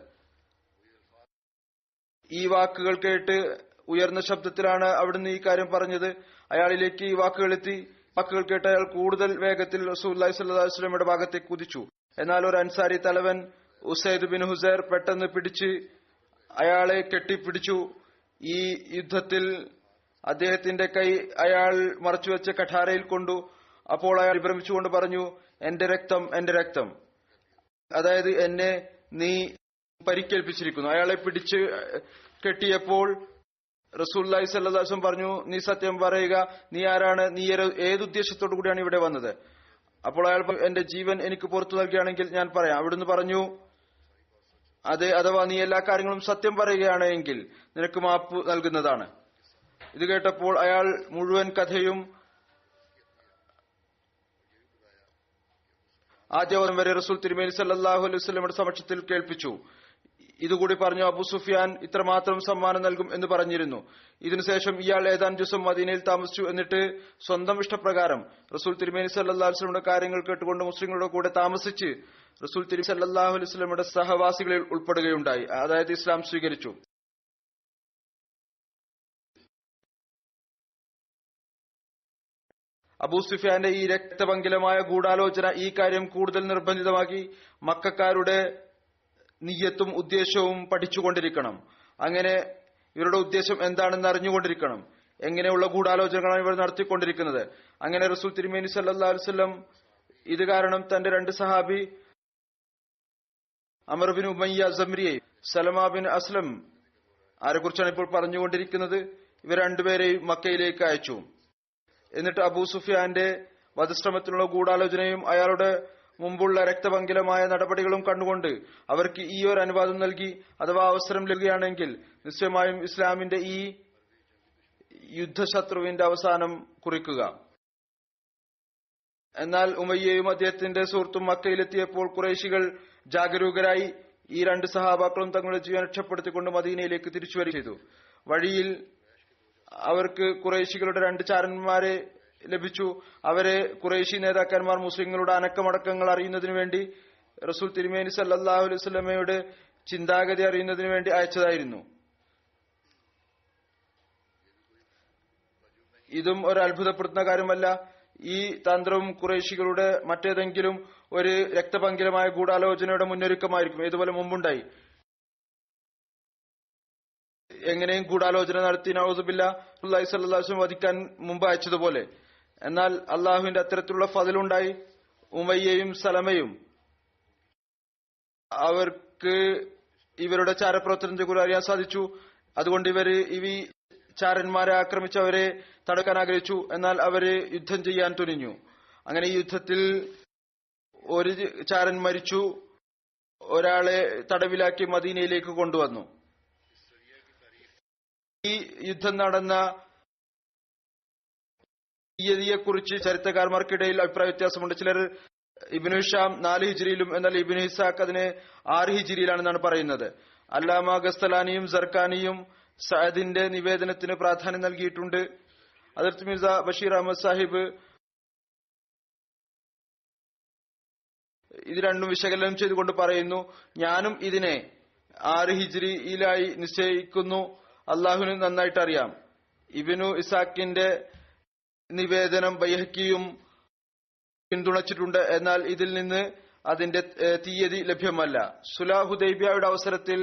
ഈ വാക്കുകൾ കേട്ട് ഉയർന്ന ശബ്ദത്തിലാണ് അവിടുന്ന് ഈ കാര്യം പറഞ്ഞത്. അയാളിലേക്ക് ഈ വാക്കുകൾ എത്തി. വാക്കുകൾ കേട്ട് അയാൾ കൂടുതൽ വേഗത്തിൽ റസൂലുള്ളാഹി സ്വല്ലല്ലാഹു അലൈഹി വസല്ലമയുടെ ഭാഗത്തേക്ക് കുതിച്ചു. എന്നാൽ ഒരു അൻസാരി തലവൻ ഉസൈദ് ബിൻ ഹുസൈർ പെട്ടെന്ന് പിടിച്ച് അയാളെ കെട്ടിപ്പിടിച്ചു. ഈ യുദ്ധത്തിൽ അദ്ദേഹത്തിന്റെ കൈ അയാൾ മറച്ചുവെച്ച കഠാരയിൽ കൊണ്ടു. അപ്പോൾ അയാൾ വിഭ്രമിച്ചുകൊണ്ട് പറഞ്ഞു, എന്റെ രക്തം, എന്റെ രക്തം, അതായത് എന്നെ നീ പരിക്കേൽപ്പിച്ചിരിക്കുന്നു. അയാളെ പിടിച്ച് കെട്ടിയപ്പോൾ റസൂലുള്ളാഹി സ്വല്ലല്ലാഹു അലൈഹി വസല്ലം പറഞ്ഞു, നീ സത്യം പറയുക, നീ ആരാണ്, നീ ഏതുദ്ദേശത്തോടു കൂടിയാണ് ഇവിടെ വന്നത്? അപ്പോൾ അയാൾ എന്റെ ജീവൻ എനിക്ക് പുറത്തു നൽകുകയാണെങ്കിൽ ഞാൻ പറയാം. അവിടുന്ന് പറഞ്ഞു, അതെ, അഥവാ നീ എല്ലാ കാര്യങ്ങളും സത്യം പറയുകയാണെങ്കിൽ നിനക്ക് മാപ്പ് നൽകുന്നതാണ്. ഇത് കേട്ടപ്പോൾ അയാൾ മുഴുവൻ കഥയും ആദ്യം വരെ റസൂൽ തിരുമേനി സല്ലല്ലാഹു അലൈഹി വസല്ലമയുടെ സമക്ഷത്തിൽ കേൾപ്പിച്ചു. ഇതുകൂടി പറഞ്ഞു, അബൂ സുഫിയാൻ ഇത്രമാത്രം സമ്മാനം നൽകും എന്ന് പറഞ്ഞിരുന്നു. ഇതിനുശേഷം ഇയാൾ ഏതാനും ദിവസം മദീനയിൽ താമസിച്ചു. എന്നിട്ട് സ്വന്തം ഇഷ്ടപ്രകാരം റസൂൽ തിരുമേനി സല്ലല്ലാഹു അലൈഹി വസല്ലമയുടെ കാര്യങ്ങൾ കേട്ടുകൊണ്ട് മുസ്ലിങ്ങളുടെ കൂടെ താമസിച്ച് റസൂൽ തിരുമേനി സല്ലല്ലാഹു അലൈഹി വസല്ലമയുടെ സഹവാസികളിൽ ഉൾപ്പെടുകയുണ്ടായി. അതായത് ഇസ്ലാം സ്വീകരിച്ചു. അബൂ സുഫിയാന്റെ ഈ രക്തപങ്കിലമായ ഗൂഢാലോചന ഈ കാര്യം കൂടുതൽ നിർബന്ധിതമാക്കി. മക്കക്കാരുടെ നിയ്യത്തും ഉദ്ദേശവും പഠിച്ചുകൊണ്ടിരിക്കണം. അങ്ങനെ ഇവരുടെ ഉദ്ദേശം എന്താണെന്ന് അറിഞ്ഞുകൊണ്ടിരിക്കണം. എങ്ങനെയുള്ള ഗൂഢാലോചനകളാണ് ഇവർ നടത്തിക്കൊണ്ടിരിക്കുന്നത്. അങ്ങനെ റസൂൽ തിരുമേനി സല്ലല്ലാഹു അലൈഹി വസല്ലം ഇത് കാരണം തന്റെ 2 സഹാബി അമർ ബിൻ ഉമയ്യ സമ്രിയെ, സലമ ബിൻ അസ്ലം, ആരെക്കുറിച്ചാണ് ഇപ്പോൾ പറഞ്ഞുകൊണ്ടിരിക്കുന്നത്, ഇവർ രണ്ടുപേരെയും മക്കയിലേക്ക് അയച്ചു. എന്നിട്ട് അബൂ സുഫിയാന്റെ വധശ്രമത്തിനുള്ള ഗൂഢാലോചനയും അയാളുടെ മുമ്പുള്ള രക്തപങ്കിലമായ നടപടികളും കണ്ടുകൊണ്ട് അവർക്ക് ഈ ഒരു അനുവാദം നൽകി. അഥവാ അവസരം ലഭിക്കുകയാണെങ്കിൽ നിശ്ചയമായും ഇസ്ലാമിന്റെ ഈ യുദ്ധശത്രുവിന്റെ അവസാനം കുറിക്കുക. എന്നാൽ ഉമയ്യയും അദ്ദേഹത്തിന്റെ സുഹൃത്തും മക്കയിലെത്തിയപ്പോൾ കുറേശികൾ ജാഗരൂകരായി. ഈ 2 സഹാബാക്കളും തങ്ങളുടെ ജീവൻ രക്ഷപ്പെടുത്തിക്കൊണ്ട് മദീനയിലേക്ക് തിരിച്ചു വരികയും ചെയ്തു. വഴിയിൽ അവർക്ക് കുറേശികളുടെ 2 ചാരന്മാരെ ലഭിച്ചു. അവരെ കുറേശി നേതാക്കന്മാർ മുസ്ലിങ്ങളുടെ അനക്കമടക്കങ്ങൾ അറിയുന്നതിനു വേണ്ടി റസൂൽ തിരുമേനി സല്ലല്ലാഹു അലൈഹി വസല്ലമയുടെ ചിന്താഗതി അറിയുന്നതിനു വേണ്ടി അയച്ചതായിരുന്നു. ഇതും ഒരു അത്ഭുതപ്പെടുത്തുന്ന കാര്യമല്ല. ഈ തന്ത്രവും കുറേശികളുടെ മറ്റേതെങ്കിലും ഒരു രക്തപങ്കിലമായ ഗൂഢാലോചനയുടെ മുന്നൊരുക്കമായിരിക്കും. ഇതുപോലെ മുമ്പുണ്ടായി. എങ്ങനെയും ഗൂഢാലോചന നടത്തി നഊദുബില്ലാ റസൂലുള്ളാഹി സ്വല്ലല്ലാഹു അലൈഹി വസല്ലം വധിക്കാൻ മുമ്പ് അയച്ചതുപോലെ. എന്നാൽ അള്ളാഹുവിന്റെ അത്തരത്തിലുള്ള ഫضലുണ്ടായി. ഉമയ്യയും സലമയും അവർക്ക് ഇവരുടെ ചാരപ്രവർത്തനത്തെ കുറിച്ച് അറിയാൻ സാധിച്ചു. അതുകൊണ്ട് ഈ ചാരന്മാരെ ആക്രമിച്ച് അവരെ തടുക്കാൻ ആഗ്രഹിച്ചു. എന്നാൽ അവര് യുദ്ധം ചെയ്യാൻ തുനിഞ്ഞു. അങ്ങനെ ഈ യുദ്ധത്തിൽ ഒരു ചാരൻ മരിച്ചു. ഒരാളെ തടവിലാക്കി മദീനയിലേക്ക് കൊണ്ടുവന്നു. ഈ യുദ്ധം നടന്ന തീയതിയെക്കുറിച്ച് ചരിത്രകാരന്മാർക്കിടയിൽ അഭിപ്രായ വ്യത്യാസമുണ്ട്. ചിലർ ഇബ്നു ഹിഷാം 4 ഹിജ്രിയിലും എന്നാൽ ഇബ്നു ഇസാഖ് അതിന് 6 ഹിജ്രിയിലാണെന്നാണ് പറയുന്നത്. അല്ലാമ ഗസ്തലാനിയും സർക്കാനിയും സഅദിന്റെ നിവേദനത്തിന് പ്രാധാന്യം നൽകിയിട്ടുണ്ട്. ഹദ്റത്ത് മിർസ ബഷീർ അഹമ്മദ് സാഹിബ് ഇത് രണ്ടും വിശകലനം ചെയ്തുകൊണ്ട് പറയുന്നു, ഞാനും ഇതിനെ 6 ഹിജ്രിയിലായി നിശ്ചയിക്കുന്നു. അള്ളാഹുവിന് നന്നായിട്ട് അറിയാം. ഇബ്നു ഇസാഖിന്റെ നിവേദനം ബൈഹഖിയും പിന്തുണച്ചിട്ടുണ്ട്. എന്നാൽ ഇതിൽ നിന്ന് അതിന്റെ തീയതി ലഭ്യമല്ല. സുലഹ് ഹുദൈബിയയുടെ അവസരത്തിൽ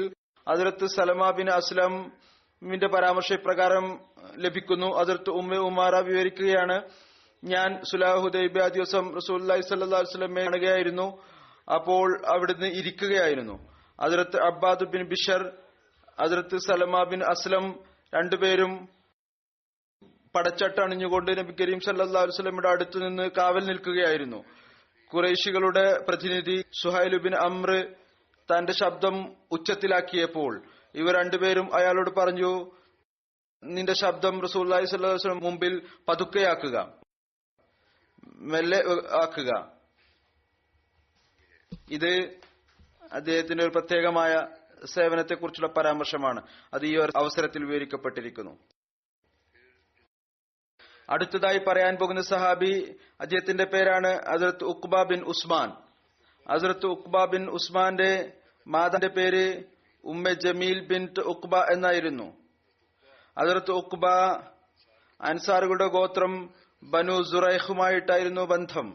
ഹദ്റത്ത് സലമ ബിൻ അസ്ലമിന്റെ പരാമർശ പ്രകാരം ലഭിക്കുന്നു. ഹദ്റത്ത് ഉമ്മ ഉമാറ വിവരിക്കുകയാണ്, ഞാൻ സുലഹ് ഹുദൈബിയ ദിവസം റസൂലുള്ളാഹി സ്വല്ലല്ലാഹു അലൈഹി വസല്ലമയെ കാണുകയായിരുന്നു. അപ്പോൾ അവിടുന്ന് ഇരിക്കുകയായിരുന്നു. ഹദ്റത്ത് അബ്ബാദ് ബിൻ ബിഷർ, ഹദ്റത്ത് സലമ ബിൻ അസ്ലം രണ്ടുപേരും പടച്ചട്ട അണിഞ്ഞുകൊണ്ട് നബി കരീം സല്ലല്ലാഹു അലൈഹി വസല്ലമയുടെ അടുത്തു നിന്ന് കാവൽ നിൽക്കുകയായിരുന്നു. ഖുറൈശികളുടെ പ്രതിനിധി സുഹൈൽ ബിൻ അംർ തന്റെ ശബ്ദം ഉച്ചത്തിലാക്കിയപ്പോൾ ഇവർ രണ്ടുപേരും അയാളോട് പറഞ്ഞു, നിന്റെ ശബ്ദം റസൂലുള്ളാഹി സ്വല്ലല്ലാഹു അലൈഹി വസല്ലം മുമ്പിൽ പതുക്കെയാക്കുക, മെല്ലെ ആക്കുക. ഇത് അദ്ദേഹത്തിന്റെ ഒരു പ്രത്യേകമായ സേവനത്തെക്കുറിച്ചുള്ള പരാമർശമാണ്. അത് ഈ അവസരത്തിൽ വിവരിക്കപ്പെട്ടിരിക്കുന്നു. അടുത്തതായി പറയാൻ പോകുന്ന സഹാബി, അദ്ദേഹത്തിന്റെ പേരാണ് ഹദ്റത്ത് ഉഖ്ബ ബിൻ ഉസ്മാൻ. ഹദ്റത്ത് ഉഖ്ബ ബിൻ ഉസ്മാന്റെ മാതാവിന്റെ പേര് ഉമ്മ ജമീൽ ബിൻത് ഉഖ്ബ എന്നായിരുന്നു. ഹദ്റത്ത് ഉഖ്ബ അൻസാറുകളുടെ ഗോത്രം ബനു സുറൈഖുമായിട്ടായിരുന്നു ബന്ധം.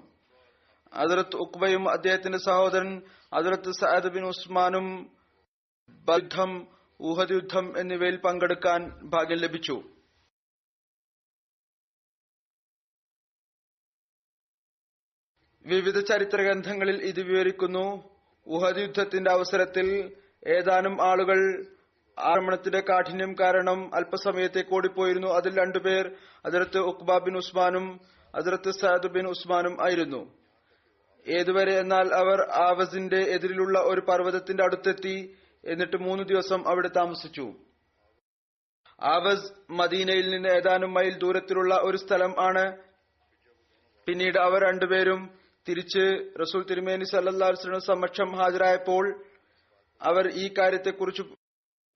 ഹദ്റത്ത് ഉഖ്ബയും അദ്ദേഹത്തിന്റെ സഹോദരൻ ഹദ്റത്ത് സഅദ് ബിൻ ഉസ്മാനും യുദ്ധം, ഉഹദ് യുദ്ധം എന്നിവയിൽ പങ്കെടുക്കാൻ ഭാഗ്യം ലഭിച്ചു. വിവിധ ചരിത്ര ഗ്രന്ഥങ്ങളിൽ ഇത് വിവരിക്കുന്നു. ഉഹദ് യുദ്ധത്തിന്റെ അവസരത്തിൽ ഏതാനും ആളുകൾ ആക്രമണത്തിന്റെ കാഠിന്യം കാരണം അല്പസമയത്തേക്ക് ഓടിപ്പോയിരുന്നു. അതിൽ രണ്ടുപേർ ഹദ്റത്ത് ഉഖ്ബ ബിൻ ഉസ്മാനും ഹദ്റത്ത് സഅദ് ബിൻ ഉസ്മാനും ആയിരുന്നു. ഏതുവരെ എന്നാൽ അവർ ആവസിന്റെ എതിരിലുള്ള ഒരു പർവ്വതത്തിന്റെ അടുത്തെത്തി. എന്നിട്ട് 3 ദിവസം അവിടെ താമസിച്ചു. ആവസ് മദീനയിൽ നിന്ന് ഏതാനും മൈൽ ദൂരത്തിലുള്ള ഒരു സ്ഥലം ആണ്. പിന്നീട് അവർ രണ്ടുപേരും തിരിച്ച് റസൂൽ തിരുമേനി സല്ലല്ലാഹു അലൈഹി വസല്ലം സമക്ഷം ഹാജരായപ്പോൾ അവർ ഈ കാര്യത്തെക്കുറിച്ച്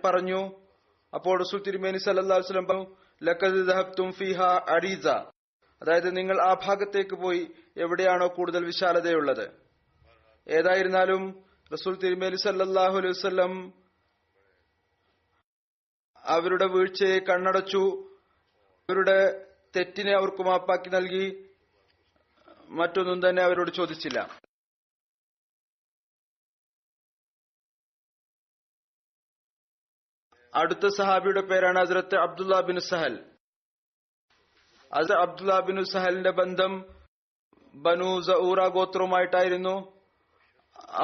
പറഞ്ഞു. അപ്പോൾ റസൂൽ തിരുമേനി സല്ലല്ലാഹു അലൈഹി വസല്ലം പറഞ്ഞു, ലഖദ് ദഹബ്തും ഫീഹാ അരീസ, അതായത് നിങ്ങൾ ആ ഭാഗത്തേക്ക് പോയി എവിടെയാണോ കൂടുതൽ വിശാലതയുള്ളത്. ഏതായിരുന്നാലും റസൂൽ തിരുമേനി സല്ലല്ലാഹു അലൈഹി വസല്ലം അവരുടെ വീഴ്ചയെ കണ്ണടച്ചു. അവരുടെ തെറ്റിനെ അവർക്ക് മാപ്പാക്കി നൽകി. മറ്റൊന്നും തന്നെ അവരോട് ചോദിച്ചില്ല. അടുത്ത സഹാബിയുടെ പേരാണ് ഹസ്രത്ത് അബ്ദുല്ല ബിൻ സഹൽ. ഹസ്രത്ത് അബ്ദുല്ല ബിൻ സഹലിന്റെ ബന്ധം ബനു സഊറ ഗോത്രവുമായിട്ടായിരുന്നു.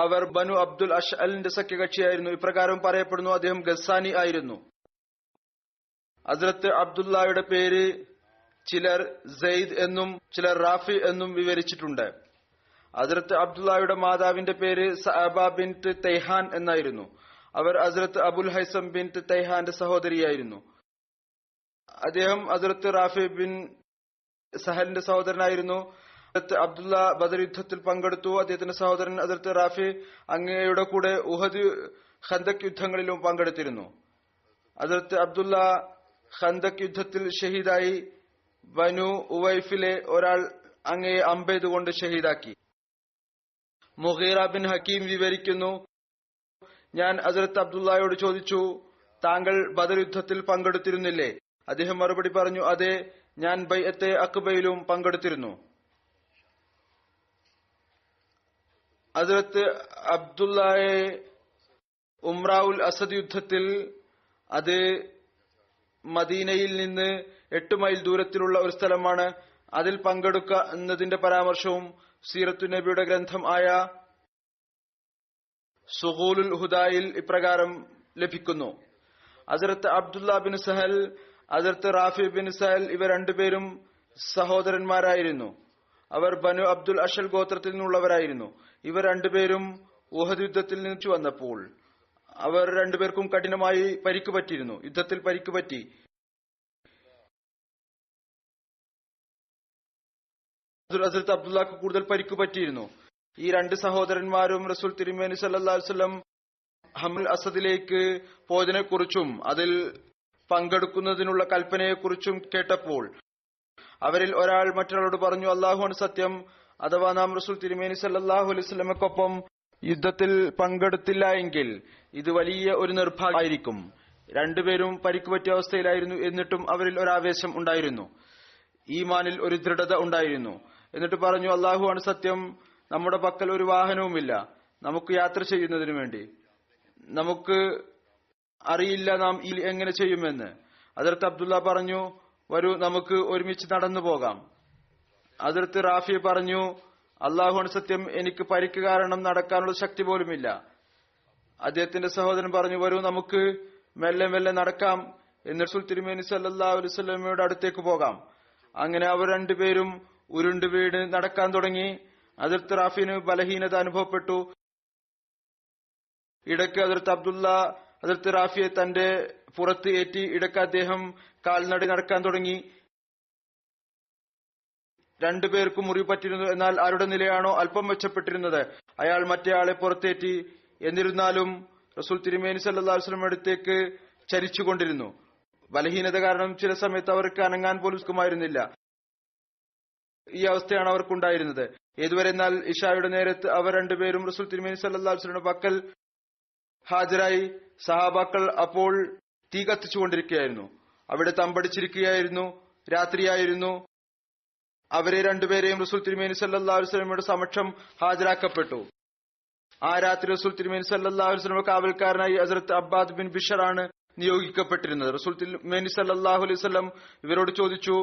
അവർ ബനു അബ്ദുൽ അഷ്അലിന്റെ സഖ്യകക്ഷിയായിരുന്നു. ഇപ്രകാരം പറയപ്പെടുന്നു, അദ്ദേഹം ഗസ്സാനി ആയിരുന്നു. ഹസ്രത്ത് അബ്ദുല്ലയുടെ പേര് ചിലർ സെയ്ദ് എന്നും ചിലർ റാഫി എന്നും വിവരിച്ചിട്ടുണ്ട്. ഹസ്രത്ത് അബ്ദുല്ലയുടെ മാതാവിന്റെ പേര് സഅബ ബിൻത് തൈഹാൻ എന്നായിരുന്നു. അവർ ഹസ്രത്ത് അബുൽ ഹൈസം ബിൻത് തൈഹാന്റെ സഹോദരിയായിരുന്നു. അദ്ദേഹം ഹസ്രത്ത് റാഫി ബിൻ സഹലിന്റെ സഹോദരനായിരുന്നു. ഹസ്രത്ത് അബ്ദുല്ല ബദർ യുദ്ധത്തിൽ പങ്കെടുത്തു. അദ്ദേഹത്തിന്റെ സഹോദരൻ ഹസ്രത്ത് റാഫി അങ്ങയുടെ കൂടെ ഉഹദ്, ഖന്ദക് യുദ്ധങ്ങളിലും പങ്കെടുത്തിരുന്നു. ഹസ്രത്ത് അബ്ദുല്ല ഖന്ദക് യുദ്ധത്തിൽ ഷഹീദായി. ബനു ഉവൈഫിലെ ഒരാൾ അങ്ങയെ അമ്പെയ്തുകൊണ്ട് ഷഹീദാക്കി. മുഗീറ ബിൻ ഹക്കീം വിവരിക്കുന്നു, ഞാൻ ഹസ്രത്ത് അബ്ദുല്ലയോട് ചോദിച്ചു, താങ്കൾ ബദർ യുദ്ധത്തിൽ പങ്കെടുത്തിരുന്നില്ലേ? അദ്ദേഹം മറുപടി പറഞ്ഞു, അതെ, ഞാൻ ബൈഅത്തെ അഖബയിലും പങ്കെടുത്തിരുന്നു. ഹസ്രത്ത് അബ്ദുല്ലയെ ഉംറഉൽ അസദ് യുദ്ധത്തിൽ, അത് മദീനയിൽ നിന്ന് 8 മൈൽ ദൂരത്തിലുള്ള ഒരു സ്ഥലമാണ്, അതിൽ പങ്കെടുക്കുന്നതിന്റെ പരാമർശവും സീറത്തു നബിയുടെ ഗ്രന്ഥം ആയ സുഗൂലുൽ ഹുദായിൽ ഇപ്രകാരം ലഭിക്കുന്നു. ഹസ്രത്ത് അബ്ദുല്ല ബിൻ സഹൽ, ഹസ്രത്ത് റാഫി ബിൻ സഹൽ ഇവർ രണ്ടുപേരും സഹോദരന്മാരായിരുന്നു. അവർ ബനു അബ്ദുൽ അഷൽ ഗോത്രത്തിൽ നിന്നുള്ളവരായിരുന്നു. ഇവർ രണ്ടുപേരും ഉഹദ് യുദ്ധത്തിൽ നിന്ന് വന്നപ്പോൾ അവർ രണ്ടുപേർക്കും കഠിനമായി പരിക്ക് പറ്റിയിരുന്നു. യുദ്ധത്തിൽ പരിക്ക് പറ്റി. ഹസ്രത്ത് അബ്ദുള്ളക്ക് കൂടുതൽ പരിക്ക് പറ്റിയിരുന്നു. ഈ രണ്ട് സഹോദരന്മാരും റസൂൽ തിരുമേനി സല്ലല്ലാഹു അലൈഹി വസല്ലം ഹംൽ അസദിലേക്ക് പോയതിനെക്കുറിച്ചും അതിൽ പങ്കെടുക്കുന്നതിനുള്ള കൽപ്പനയെക്കുറിച്ചും കേട്ടപ്പോൾ അവരിൽ ഒരാൾ മറ്റൊരാളോട് പറഞ്ഞു, അള്ളാഹുവാണ് സത്യം, അഥവാ നാം റസൂൽ തിരുമേനി സല്ലല്ലാഹു അലൈഹി വസല്ലമക്കൊപ്പം യുദ്ധത്തിൽ പങ്കെടുത്തില്ല എങ്കിൽ ഇത് വലിയ ഒരു നിർഭാഗ്യമായിരിക്കും. രണ്ടുപേരും പരിക്ക് പറ്റിയ അവസ്ഥയിലായിരുന്നു. എന്നിട്ടും അവരിൽ ഒരാവേശം ഉണ്ടായിരുന്നു, ഈമാനിൽ ഒരു ദൃഢത ഉണ്ടായിരുന്നു. എന്നിട്ട് പറഞ്ഞു, അള്ളാഹുവാണ് സത്യം, നമ്മുടെ പക്കൽ ഒരു വാഹനവുമില്ല നമുക്ക് യാത്ര ചെയ്യുന്നതിനു വേണ്ടി. നമുക്ക് അറിയില്ല നാം ഈ എങ്ങനെ ചെയ്യുമെന്ന്. ഹദ്റത്ത് അബ്ദുള്ള പറഞ്ഞു, വരൂ നമുക്ക് ഒരുമിച്ച് നടന്നു പോകാം. ഹദ്റത്ത് റാഫി പറഞ്ഞു, അള്ളാഹുവാണ് സത്യം, എനിക്ക് പരിക്ക് കാരണം നടക്കാനുള്ള ശക്തി പോലുമില്ല. അദ്ദേഹത്തിന്റെ സഹോദരൻ പറഞ്ഞു, വരൂ നമുക്ക് മെല്ലെ മെല്ലെ നടക്കാം, എന്ന് റസൂൽ തിരുമേനി സല്ലല്ലാഹു അലൈഹി വസല്ലമയുടെ അടുത്തേക്ക് പോകാം. അങ്ങനെ അവർ രണ്ടുപേരും ഉരുണ്ട് വീട് നടക്കാൻ തുടങ്ങി. ഹദ്റത്ത് റാഫിന് ബലഹീനത അനുഭവപ്പെട്ടു. ഇടയ്ക്ക് ഹദ്റത്ത് അബ്ദുള്ള ഹദ്റത്ത് റാഫിയെ തന്റെ പുറത്ത് ഏറ്റി ഇടയ്ക്ക് അദ്ദേഹം കാൽനട നടക്കാൻ തുടങ്ങി. രണ്ടുപേർക്കും മുറിവ് പറ്റിയിരുന്നു. എന്നാൽ ആരുടെ നിലയാണോ അല്പം മെച്ചപ്പെട്ടിരുന്നത് അയാൾ മറ്റേയാളെ പുറത്തേറ്റി. എന്നിരുന്നാലും റസൂൽ തിരുമേനി സല്ലല്ലാഹു അലൈഹി വസല്ലം അടുത്തേക്ക് ചരിച്ചുകൊണ്ടിരുന്നു. ബലഹീനത കാരണം ചില സമയത്ത് അവർക്ക് അനങ്ങാൻ പോലും സുഖമായിരുന്നില്ല. ഈ അവസ്ഥയാണ് അവർക്കുണ്ടായിരുന്നത്. ഏതുവരെ എന്നാൽ ഇഷായുടെ നേരത്ത് അവർ രണ്ടുപേരും റസൂൽ തിരുമേനി സല്ലല്ലാഹു അലൈഹി വസല്ലം പക്കൽ ഹാജരായി. സഹാബാക്കൾ അപ്പോൾ തീ കത്തിച്ചുകൊണ്ടിരിക്കുകയായിരുന്നു. അവിടെ തമ്പടിച്ചിരിക്കുകയായിരുന്നു. രാത്രിയായിരുന്നു. അവരെ രണ്ടുപേരെയും റസൂൽ തിരുമേനി സല്ലല്ലാഹു അലൈഹി വസല്ലമയുടെ സമക്ഷം ഹാജരാക്കപ്പെട്ടു. ആ രാത്രി റസൂൽ തിരുമേനി സല്ലല്ലാഹു അലൈഹി വസല്ലമയുടെ കാവൽക്കാരനായി ഹസ്രത്ത് അബ്ബാദ് ബിൻ ബിഷറാണ് നിയോഗിക്കപ്പെട്ടിരുന്നത്. റസൂൽ തിരുമേനി സല്ലല്ലാഹു അലൈഹി വസല്ലം ഇവരോട് ചോദിച്ചു,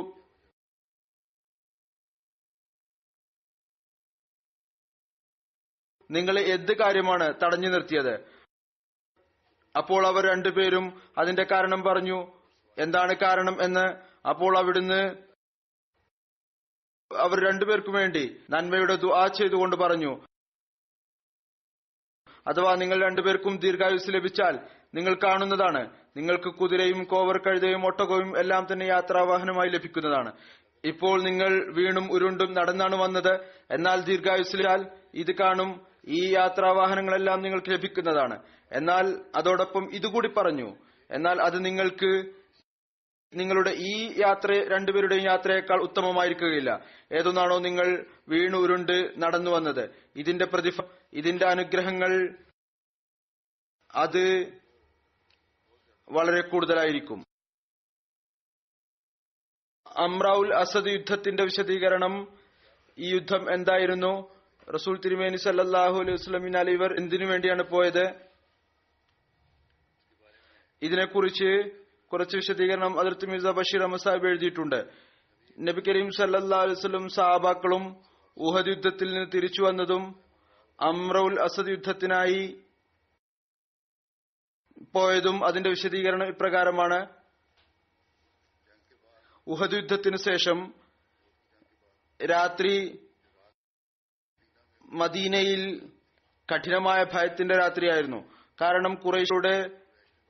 നിങ്ങളെ എന്ത് കാര്യമാണ് തടഞ്ഞു നിർത്തിയത്? അപ്പോൾ അവർ രണ്ടുപേരും അതിന്റെ കാരണം പറഞ്ഞു. എന്താണ് കാരണം എന്ന് അപ്പോൾ അവിടുന്ന് അവർ രണ്ടുപേർക്കും വേണ്ടി നന്മയുടെ ദുആ ചെയ്തുകൊണ്ട് പറഞ്ഞു, അഥവാ നിങ്ങൾ രണ്ടുപേർക്കും ദീർഘായുസ് ലഭിച്ചാൽ നിങ്ങൾ കാണുന്നതാണ്, നിങ്ങൾക്ക് കുതിരയും കോവർ കഴുതയും ഒട്ടകവും എല്ലാം തന്നെ യാത്രാവാഹനമായി ലഭിക്കുന്നതാണ്. ഇപ്പോൾ നിങ്ങൾ വീണും ഉരുണ്ടും നടന്നാണ് വന്നത്. എന്നാൽ ദീർഘായുസിലാൽ ഇത് കാണും, ഈ യാത്രാവാഹനങ്ങളെല്ലാം നിങ്ങൾക്ക് ലഭിക്കുന്നതാണ്. എന്നാൽ അതോടൊപ്പം ഇതുകൂടി പറഞ്ഞു, എന്നാൽ അത് നിങ്ങൾക്ക് നിങ്ങളുടെ ഈ യാത്ര രണ്ടുപേരുടെയും യാത്രയേക്കാൾ ഉത്തമമായിരിക്കുകയില്ല. ഏതൊന്നാണോ നിങ്ങൾ വീണു ഉരുണ്ട് നടന്നു വന്നത്, ഇതിന്റെ പ്രതിഫലം, ഇതിന്റെ അനുഗ്രഹങ്ങൾ അത് വളരെ കൂടുതലായിരിക്കും. അമ്രഉൽ അസദ് യുദ്ധത്തിന്റെ വിശദീകരണം. ഈ യുദ്ധം എന്തായിരുന്നു? റസൂൽ തിരുമേനി സല്ലല്ലാഹു അലൈഹി വസല്ലമിനാൽ ഇവർ എന്തിനു വേണ്ടിയാണ് പോയത്? ഇതിനെക്കുറിച്ച് കുറച്ച് വിശദീകരണം ഹദ്റത്ത് മിർസ ബഷീർ അഹ്മദ് സാഹിബ് എഴുതിയിട്ടുണ്ട്. നബി കരീം സല്ലല്ലാഹു അലൈഹി വസല്ലം സഹാബാക്കളും ഉഹദ് യുദ്ധത്തിൽ നിന്ന് തിരിച്ചു വന്നതും അമ്രഉൽ അസദ് യുദ്ധത്തിനായി പോയതും അതിന്റെ വിശദീകരണം ഇപ്രകാരമാണ്. ഉഹദ് യുദ്ധത്തിനു ശേഷം രാത്രി മദീനയിൽ കഠിനമായ ഭയത്തിന്റെ രാത്രിയായിരുന്നു. കാരണം ഖുറൈശയുടെ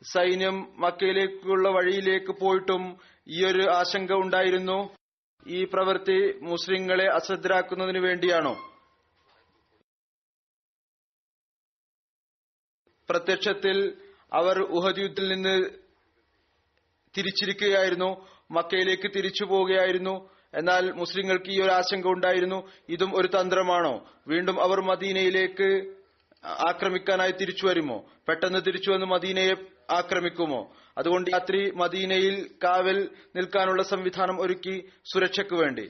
സൈന്യം മക്കയിലേക്കുള്ള വഴിയിലേക്ക് പോയിട്ടും ഈയൊരു ആശങ്ക ഉണ്ടായിരുന്നു, ഈ പ്രവൃത്തി മുസ്ലിങ്ങളെ അശ്രദ്ധരാക്കുന്നതിന് വേണ്ടിയാണോ? പ്രത്യക്ഷത്തിൽ അവർ ഉഹദ് യുദ്ധത്തിൽ നിന്ന് തിരിച്ചിരിക്കുകയായിരുന്നു, മക്കയിലേക്ക് തിരിച്ചു പോവുകയായിരുന്നു. എന്നാൽ മുസ്ലിങ്ങൾക്ക് ഈ ഒരു ആശങ്ക ഉണ്ടായിരുന്നു, ഇതും ഒരു തന്ത്രമാണോ? വീണ്ടും അവർ മദീനയിലേക്ക് ആക്രമിക്കാനായി തിരിച്ചു വരുമോ? പെട്ടെന്ന് തിരിച്ചു വന്ന് മദീനയെ ആക്രമിക്കുമോ? അതുകൊണ്ട് രാത്രി മദീനയിൽ കാവൽ നിൽക്കാനുള്ള സംവിധാനം ഒരുക്കി, സുരക്ഷയ്ക്ക് വേണ്ടി.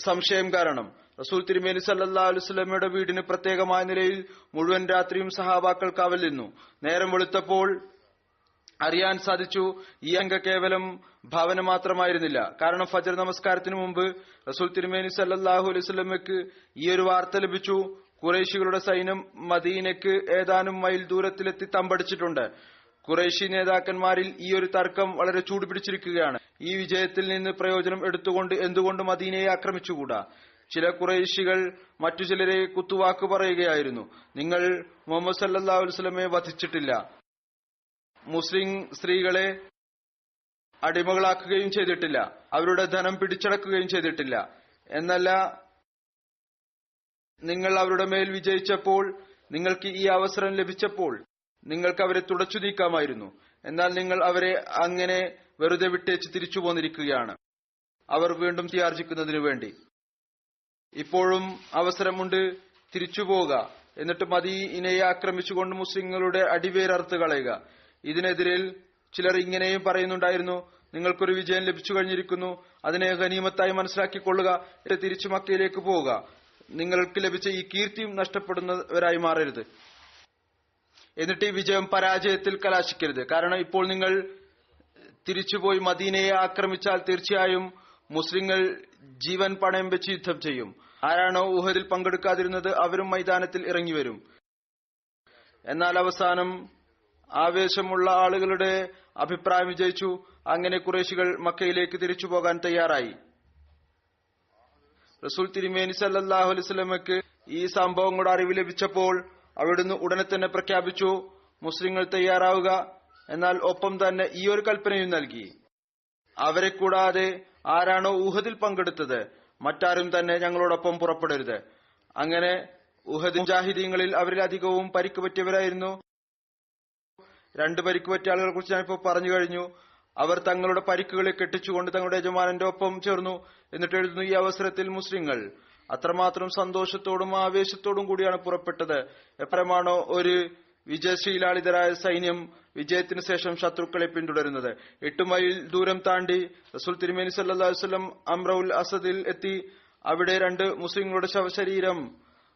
സംശയം കാരണം റസൂൽ തിരുമേനി സല്ലല്ലാഹു അലൈഹി വസല്ലമയുടെ വീടിന് പ്രത്യേകമായ നിലയിൽ മുഴുവൻ രാത്രിയും സഹാബാക്കൾ കാവൽ നിന്നു. നേരം വെളുത്തപ്പോൾ അറിയാൻ സാധിച്ചു, ഈ അംഗ കേവലം ഭാവന മാത്രമായിരുന്നില്ല. കാരണം ഫജ്ർ നമസ്കാരത്തിന് മുമ്പ് റസൂൽ തിരുമേനി സല്ലല്ലാഹു അലൈഹി വസല്ലമയ്ക്ക് ഈ ഒരു വാർത്ത ലഭിച്ചു, ഖുറൈശികളുടെ സൈന്യം മദീനയ്ക്ക് ഏതാനും മൈൽ ദൂരത്തിലെത്തി തമ്പടിച്ചിട്ടുണ്ട്. ഖുറൈശി നേതാക്കന്മാരിൽ ഈ ഒരു തർക്കം വളരെ ചൂടുപിടിച്ചിരിക്കുകയാണ്. ഈ വിജയത്തിൽ നിന്ന് പ്രയോജനം എടുത്തുകൊണ്ട് എന്തുകൊണ്ട് മദീനയെ ആക്രമിച്ചുകൂടാ? ചില ഖുറൈശികൾ മറ്റു ചിലരെ കുത്തുവാക്ക് പറയുകയായിരുന്നു. നിങ്ങൾ മുഹമ്മദ് സല്ലല്ലാഹു അലൈഹി വസല്ലമയെ വധിച്ചിട്ടില്ല, മുസ്ലിം സ്ത്രീകളെ അടിമകളാക്കുകയും ചെയ്തിട്ടില്ല, അവരുടെ ധനം പിടിച്ചടക്കുകയും ചെയ്തിട്ടില്ല. എന്നല്ല, നിങ്ങൾ അവരുടെ മേൽ വിജയിച്ചപ്പോൾ, നിങ്ങൾക്ക് ഈ അവസരം ലഭിച്ചപ്പോൾ നിങ്ങൾക്ക് അവരെ തുടച്ചു നീക്കാമായിരുന്നു. എന്നാൽ നിങ്ങൾ അവരെ അങ്ങനെ വെറുതെ വിട്ടേച്ച് തിരിച്ചു പോന്നിരിക്കുകയാണ്, അവർ വീണ്ടും തീയാർജിക്കുന്നതിനു വേണ്ടി. ഇപ്പോഴും അവസരമുണ്ട്, തിരിച്ചു പോവുക, എന്നിട്ട് മദീനയെ ആക്രമിച്ചുകൊണ്ട് മുസ്ലിങ്ങളുടെ അടിവേരറുത്ത് കളയുക. ഇതിനെതിരിൽ ചിലർ ഇങ്ങനെയും പറയുന്നുണ്ടായിരുന്നു, നിങ്ങൾക്കൊരു വിജയം ലഭിച്ചു കഴിഞ്ഞിരിക്കുന്നു, അതിനെ ഗനീമത്തായി മനസ്സിലാക്കിക്കൊള്ളുക, തിരിച്ചു മക്കയിലേക്ക് പോവുക. നിങ്ങൾക്ക് ലഭിച്ച ഈ കീർത്തിയും നഷ്ടപ്പെടുന്നവരായി മാറരുത്. എന്നിട്ട് ഈ വിജയം പരാജയത്തിൽ കലാശിക്കരുത്. കാരണം ഇപ്പോൾ നിങ്ങൾ തിരിച്ചുപോയി മദീനയെ ആക്രമിച്ചാൽ തീർച്ചയായും മുസ്ലിങ്ങൾ ജീവൻ പണയം വെച്ച് യുദ്ധം ചെയ്യും. ആരാണോ ഉഹദിൽ പങ്കെടുക്കാതിരുന്നത് അവരും മൈതാനത്തിൽ ഇറങ്ങിവരും. എന്നാൽ അവസാനം ആവേശമുള്ള ആളുകളുടെ അഭിപ്രായം വിജയിച്ചു. അങ്ങനെ ഖുറൈശികൾ മക്കയിലേക്ക് തിരിച്ചു പോകാൻ തയ്യാറായി. റസൂൽ തിരുമേനി സല്ലല്ലാഹു അലൈഹി വസല്ലമയ്ക്ക് ഈ സംഭവങ്ങളുടെ അറിവ് ലഭിച്ചപ്പോൾ അവിടുന്ന് ഉടനെ തന്നെ പ്രഖ്യാപിച്ചു, മുസ്ലിങ്ങൾ തയ്യാറാവുക. എന്നാൽ ഒപ്പം തന്നെ ഈ ഒരു കൽപ്പനയും നൽകി, അവരെ കൂടാതെ ആരാണോ ഉഹദിൽ പങ്കെടുത്തത് മറ്റാരും തന്നെ ഞങ്ങളോടൊപ്പം പുറപ്പെടരുത്. അങ്ങനെ ഉഹദ് മുജാഹിദീങ്ങളിൽ അവരിലധികവും പരിക്ക് പറ്റിയവരായിരുന്നു. 2 പരിക്ക് പറ്റിയ ആളുകളെ കുറിച്ച് ഞാനിപ്പോൾ പറഞ്ഞു കഴിഞ്ഞു. അവർ തങ്ങളുടെ പരിക്കുകളെ കെട്ടിച്ചുകൊണ്ട് തങ്ങളുടെ യജമാനന്റെ ഒപ്പം ചേർന്നു. എന്നിട്ട് എഴുതുന്നു, ഈ അവസരത്തിൽ മുസ്ലിങ്ങൾ അത്രമാത്രം സന്തോഷത്തോടും ആവേശത്തോടും കൂടിയാണ് പുറപ്പെട്ടത്. എപ്പോഴാണോ ഒരു വിജയശീലാളിതരായ സൈന്യം വിജയത്തിന് ശേഷം ശത്രുക്കളെ പിന്തുടരുന്നത്. 8 മൈൽ ദൂരം താണ്ടി റസൂൽ തിരുമേനി സല്ലല്ലാഹു അലൈഹി വസല്ലം അംറഉൽ അസദിൽ എത്തി. അവിടെ 2 മുസ്ലിങ്ങളുടെ ശവശരീരം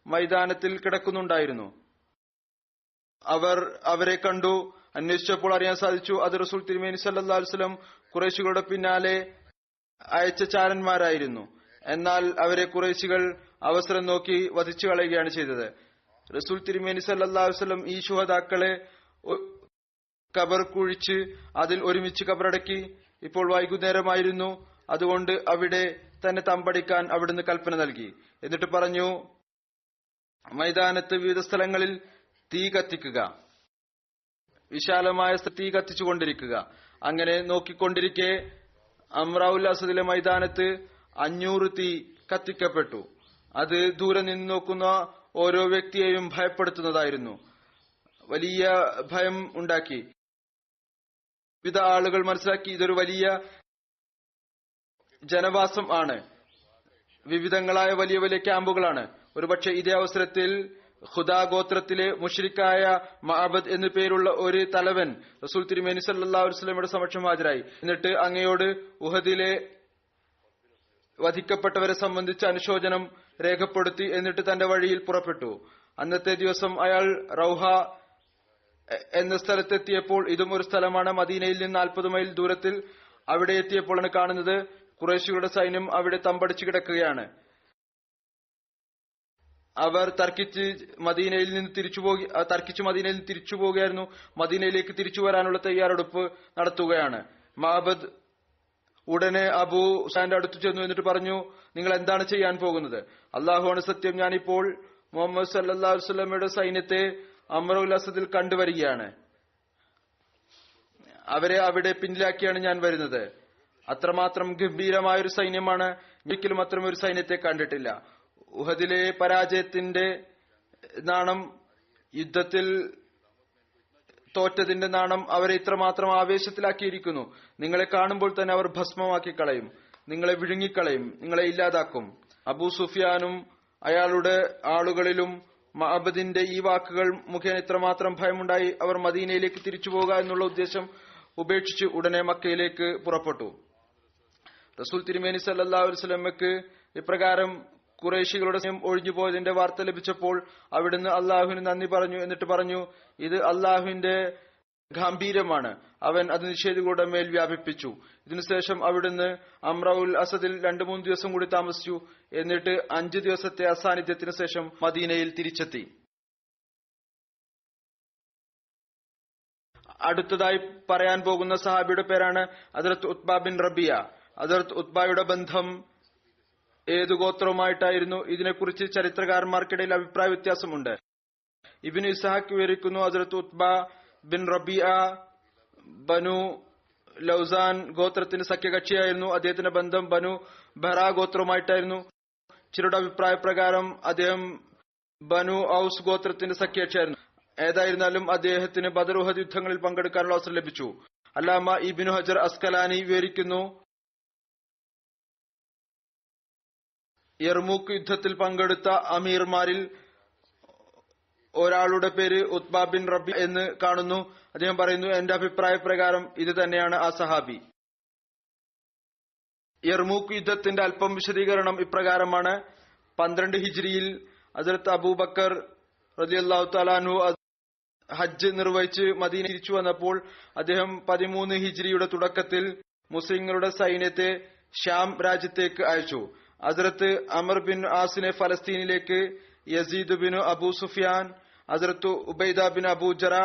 മൈതാനത്തിൽ കിടക്കുന്നുണ്ടായിരുന്നു. അവർ അവരെ കണ്ടു. അന്വേഷിച്ചപ്പോൾ അറിയാൻ സാധിച്ചു, അത് റസൂൽ തിരുമേനി സല്ലല്ലാഹു അലൈഹി വസല്ലം ഖുറൈശികളുടെ പിന്നാലെ അയച്ച ചാരന്മാരായിരുന്നു. എന്നാൽ അവരെ ഖുറൈശികൾ അവസരം നോക്കി വധിച്ചു കളയുകയാണ് ചെയ്തത്. റസൂൽ തിരുമേനി സല്ലല്ലാഹു അലൈഹി വസല്ലം ഈ ശുഹദാക്കളെ ഖബർ കുഴിച്ച് അതിൽ ഒരുമിച്ച് ഖബറടക്കി. ഇപ്പോൾ വൈകുന്നേരമായിരുന്നു, അതുകൊണ്ട് അവിടെ തന്നെ തമ്പടിക്കാൻ അവിടുന്ന് കൽപ്പന നൽകി. എന്നിട്ട് പറഞ്ഞു, മൈതാനത്ത് വിവിധ സ്ഥലങ്ങളിൽ തീ കത്തിക്കുക, വിശാലമായ തീ കത്തിച്ചുകൊണ്ടിരിക്കുക. അങ്ങനെ നോക്കിക്കൊണ്ടിരിക്കെ അംറഉൽ അസദിലെ മൈതാനത്ത് 500 തീ കത്തിക്കപ്പെട്ടു. അത് ദൂരെ നിന്ന് നോക്കുന്ന ഓരോ വ്യക്തിയെയും ഭയപ്പെടുത്തുന്നതായിരുന്നു. വലിയ ഭയം ഉണ്ടാക്കി. വിവിധ ആളുകൾ മനസ്സിലാക്കി ഇതൊരു വലിയ ജനവാസം ആണ്, വിവിധങ്ങളായ വലിയ വലിയ ക്യാമ്പുകളാണ്. ഒരുപക്ഷെ ഇതേ അവസരത്തിൽ ഖുദാ ഗോത്രത്തിലെ മുശ്രിക്കായ മഅബദ് എന്നു പേരുള്ള ഒരു തലവൻ റസൂൽ തിരുമേനി സല്ലല്ലാഹു അലൈഹി വസല്ലമയുടെ സമക്ഷം ഹാജരായി. എന്നിട്ട് അങ്ങയോട് ഉഹദിലെ വധിക്കപ്പെട്ടവരെ സംബന്ധിച്ച് അനുശോചനം രേഖപ്പെടുത്തി. എന്നിട്ട് തന്റെ വഴിയിൽ പുറപ്പെട്ടു. അന്നത്തെ ദിവസം അയാൾ റൗഹ എന്ന സ്ഥലത്തെത്തിയപ്പോൾ, ഇതും ഒരു സ്ഥലമാണ് മദീനയിൽ നിന്ന് 40 മൈൽ ദൂരത്തിൽ. അവിടെ എത്തിയപ്പോഴാണ് കാണുന്നത് ഖുറൈശികളുടെ സൈന്യം അവിടെ തമ്പടിച്ചു കിടക്കുകയാണ്. അവർ തർക്കിച്ച് മദീനയിൽ നിന്ന് തിരിച്ചു പോവുകയായിരുന്നു. മദീനയിലേക്ക് തിരിച്ചു വരാനുള്ള തയ്യാറെടുപ്പ് നടത്തുകയാണ്. മഅബദ് ഉടനെ അബൂ സുഫിയാന്റെ അടുത്ത് ചെന്നു. എന്നിട്ട് പറഞ്ഞു, നിങ്ങൾ എന്താണ് ചെയ്യാൻ പോകുന്നത്? അള്ളാഹുവാണ് സത്യം, ഞാനിപ്പോൾ മുഹമ്മദ് സല്ലല്ലാഹു അലൈഹി വസല്ലമയുടെ സൈന്യത്തെ അംറഉൽ അസദിൽ കണ്ടുവരികയാണ്. അവരെ അവിടെ പിന്നിലാക്കിയാണ് ഞാൻ വരുന്നത്. അത്രമാത്രം ഗംഭീരമായൊരു സൈന്യമാണ്. ഒരിക്കലും അത്തരമൊരു സൈന്യത്തെ കണ്ടിട്ടില്ല. ഉഹദിലെ പരാജയത്തിന്റെ നാണം, യുദ്ധത്തിൽ തോറ്റതിന്റെ നാണം അവരെ ഇത്രമാത്രം ആവേശത്തിലാക്കിയിരിക്കുന്നു. നിങ്ങളെ കാണുമ്പോൾ തന്നെ അവർ ഭസ്മമാക്കി കളയും, നിങ്ങളെ വിഴുങ്ങിക്കളയും, നിങ്ങളെ ഇല്ലാതാക്കും. അബൂ സുഫിയാനും അയാളുടെ ആളുകളിലും മഅബദിന്റെ ഈ വാക്കുകൾ മുഖേന ഇത്രമാത്രം ഭയമുണ്ടായി. അവർ മദീനയിലേക്ക് തിരിച്ചു പോകുക എന്നുള്ള ഉദ്ദേശം ഉപേക്ഷിച്ച് ഉടനെ മക്കയിലേക്ക് പുറപ്പെട്ടു. റസൂൽ തിരുമേനി സല്ലല്ലാഹു അലൈഹി വസല്ലമയ്ക്ക് ഇപ്രകാരം ഖുറൈശികളുടെ സൈന്യം ഒഴിഞ്ഞുപോയതിന്റെ വാർത്ത ലഭിച്ചപ്പോൾ അവിടുന്ന് അള്ളാഹുവിന് നന്ദി പറഞ്ഞു. എന്നിട്ട് പറഞ്ഞു, ഇത് അള്ളാഹുവിന്റെ ഗാംഭീര്യമാണ്, അവൻ അത് നിഷേധികളുടെ മേൽ വ്യാപിപ്പിച്ചു. ഇതിനുശേഷം അവിടുന്ന് അംറഉൽ അസദിൽ 2-3 ദിവസം കൂടി താമസിച്ചു. എന്നിട്ട് 5 ദിവസത്തെ അസാന്നിധ്യത്തിന് ശേഷം മദീനയിൽ തിരിച്ചെത്തി. അടുത്തതായി പറയാൻ പോകുന്ന സഹാബിയുടെ പേരാണ് ഹദ്റത്ത് ഉത്ബ ബിൻ റബിയ. ഹദ്റത്ത് ഉത്ബയുടെ ബന്ധം ഏതു ഗോത്രവുമായിട്ടായിരുന്നു? ഇതിനെക്കുറിച്ച് ചരിത്രകാരന്മാർക്കിടയിൽ അഭിപ്രായ വ്യത്യാസമുണ്ട്. ഇബ്നു ഇസ്ഹാഖ് വിവരിക്കുന്നു, ഹദ്റത്ത് ഉത്ബ ബിൻ റബിയ ബനു ലൗസാൻ ഗോത്രത്തിന് സഖ്യകക്ഷിയായിരുന്നു. അദ്ദേഹത്തിന്റെ ബന്ധം ബനു ബഹ്റ ഗോത്രവുമായിട്ടായിരുന്നു. ചിലരുടെ അഭിപ്രായ പ്രകാരം അദ്ദേഹം ബനു ഔസ് ഗോത്രത്തിന്റെ സഖ്യകക്ഷിയായിരുന്നു. ഏതായിരുന്നാലും അദ്ദേഹത്തിന് ബദർ ഉഹദ് യുദ്ധങ്ങളിൽ പങ്കെടുക്കാനുള്ള അവസരം ലഭിച്ചു. അല്ലാമ ഇബ്നു ഹജർ അസ്കലാനി വിവരിക്കുന്നു, യർമൂക്ക് യുദ്ധത്തിൽ പങ്കെടുത്ത അമീർമാരിൽ ഒരാളുടെ പേര് ഉത്ബ ബിൻ റബി എന്ന് കാണുന്നു. അദ്ദേഹം പറയുന്നു, എന്റെ അഭിപ്രായ പ്രകാരം ഇത് തന്നെയാണ് ആ സഹാബി. യർമൂക്ക് യുദ്ധത്തിന്റെ അല്പം വിശദീകരണം ഇപ്രകാരമാണ്. 12 ഹിജ്രിയിൽ ഹദ്റത്ത് അബൂബക്കർ റളിയല്ലാഹു തആല അൻഹു ഹജ്ജ് നിർവഹിച്ച് മദീന തിരിച്ചു വന്നപ്പോൾ അദ്ദേഹം 13 ഹിജ്രിയുടെ തുടക്കത്തിൽ മുസ്ലിങ്ങളുടെ സൈന്യത്തെ ഷ്യാം രാജ്യത്തേക്ക് അയച്ചു. ഹദ്റത്ത് Amar bin ആസിനെ ഫലസ്തീനിലേക്ക്, Yazid bin Abu Sufyan, ഹദ്റത്ത് ഉബൈദ ബിൻ അബൂ ജറ,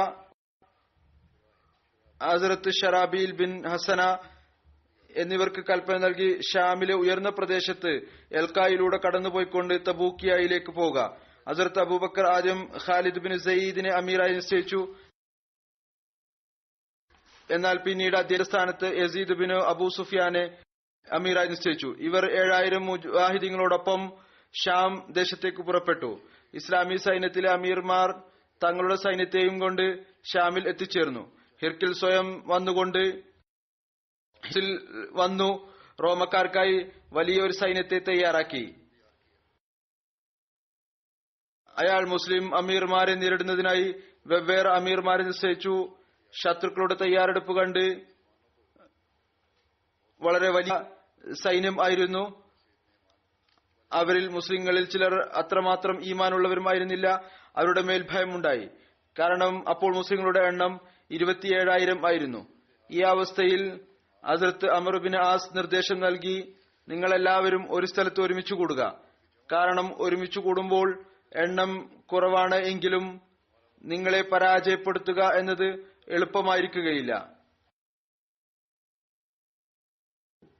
ഹദ്റത്ത് ഷറാബീൽ ബിൻ ഹസന എന്നിവർക്ക് കൽപ്പന നൽകി ഷ്യാമിലെ ഉയർന്ന പ്രദേശത്ത് എൽക്കായിലൂടെ കടന്നുപോയിക്കൊണ്ട് തബൂക്കിയയിലേക്ക് പോകുക. ഹദ്റത്ത് അബൂബക്കർ ആദ്യം ഖാലിദ് ബിൻ സയ്യിദിനെ അമീറായി നിശ്ചയിച്ചു. എന്നാൽ പിന്നീട് അദ്ദേഹത്തിന്റെ സ്ഥാനത്ത് യസീദ് ബിൻ അബൂ സുഫിയാനെ അമീറായി നിശ്ചയിച്ചു. ഇവർ 7000 മുജാഹിദീങ്ങളോടൊപ്പം ഷ്യാം ദേശത്തേക്ക് പുറപ്പെട്ടു. ഇസ്ലാമി സൈന്യത്തിലെ അമീർമാർ തങ്ങളുടെ സൈന്യത്തെയും കൊണ്ട് ഷ്യാമിൽ എത്തിച്ചേർന്നു. ഹിർക്കിൽ സ്വയം വന്നു റോമക്കാർക്കായി വലിയൊരു സൈന്യത്തെ തയ്യാറാക്കി. അയാൾ മുസ്ലിം അമീർമാരെ നേരിടുന്നതിനായി വെവ്വേറെ അമീർമാരെ നിശ്ചയിച്ചു. ശത്രുക്കളുടെ തയ്യാറെടുപ്പ് കണ്ട് വളരെ വലിയ സൈന്യം ആയിരുന്നു. അവരിൽ മുസ്ലിങ്ങളിൽ ചിലർ അത്രമാത്രം ഈമാനുള്ളവരുമായിരുന്നില്ല. അവരുടെ മേൽ ഭയമുണ്ടായി. കാരണം അപ്പോൾ മുസ്ലിങ്ങളുടെ എണ്ണം 27,000 ആയിരുന്നു. ഈ അവസ്ഥയിൽ ഹദ്റത്ത് അമർ ബിൻ ആസ് നിർദ്ദേശം നൽകി, നിങ്ങളെല്ലാവരും ഒരു സ്ഥലത്ത് ഒരുമിച്ച് കൂടുക. കാരണം ഒരുമിച്ച് കൂടുമ്പോൾ എണ്ണം കുറവാണ് എങ്കിലും നിങ്ങളെ പരാജയപ്പെടുത്തുക എന്നത് എളുപ്പമായിരിക്കുകയില്ല.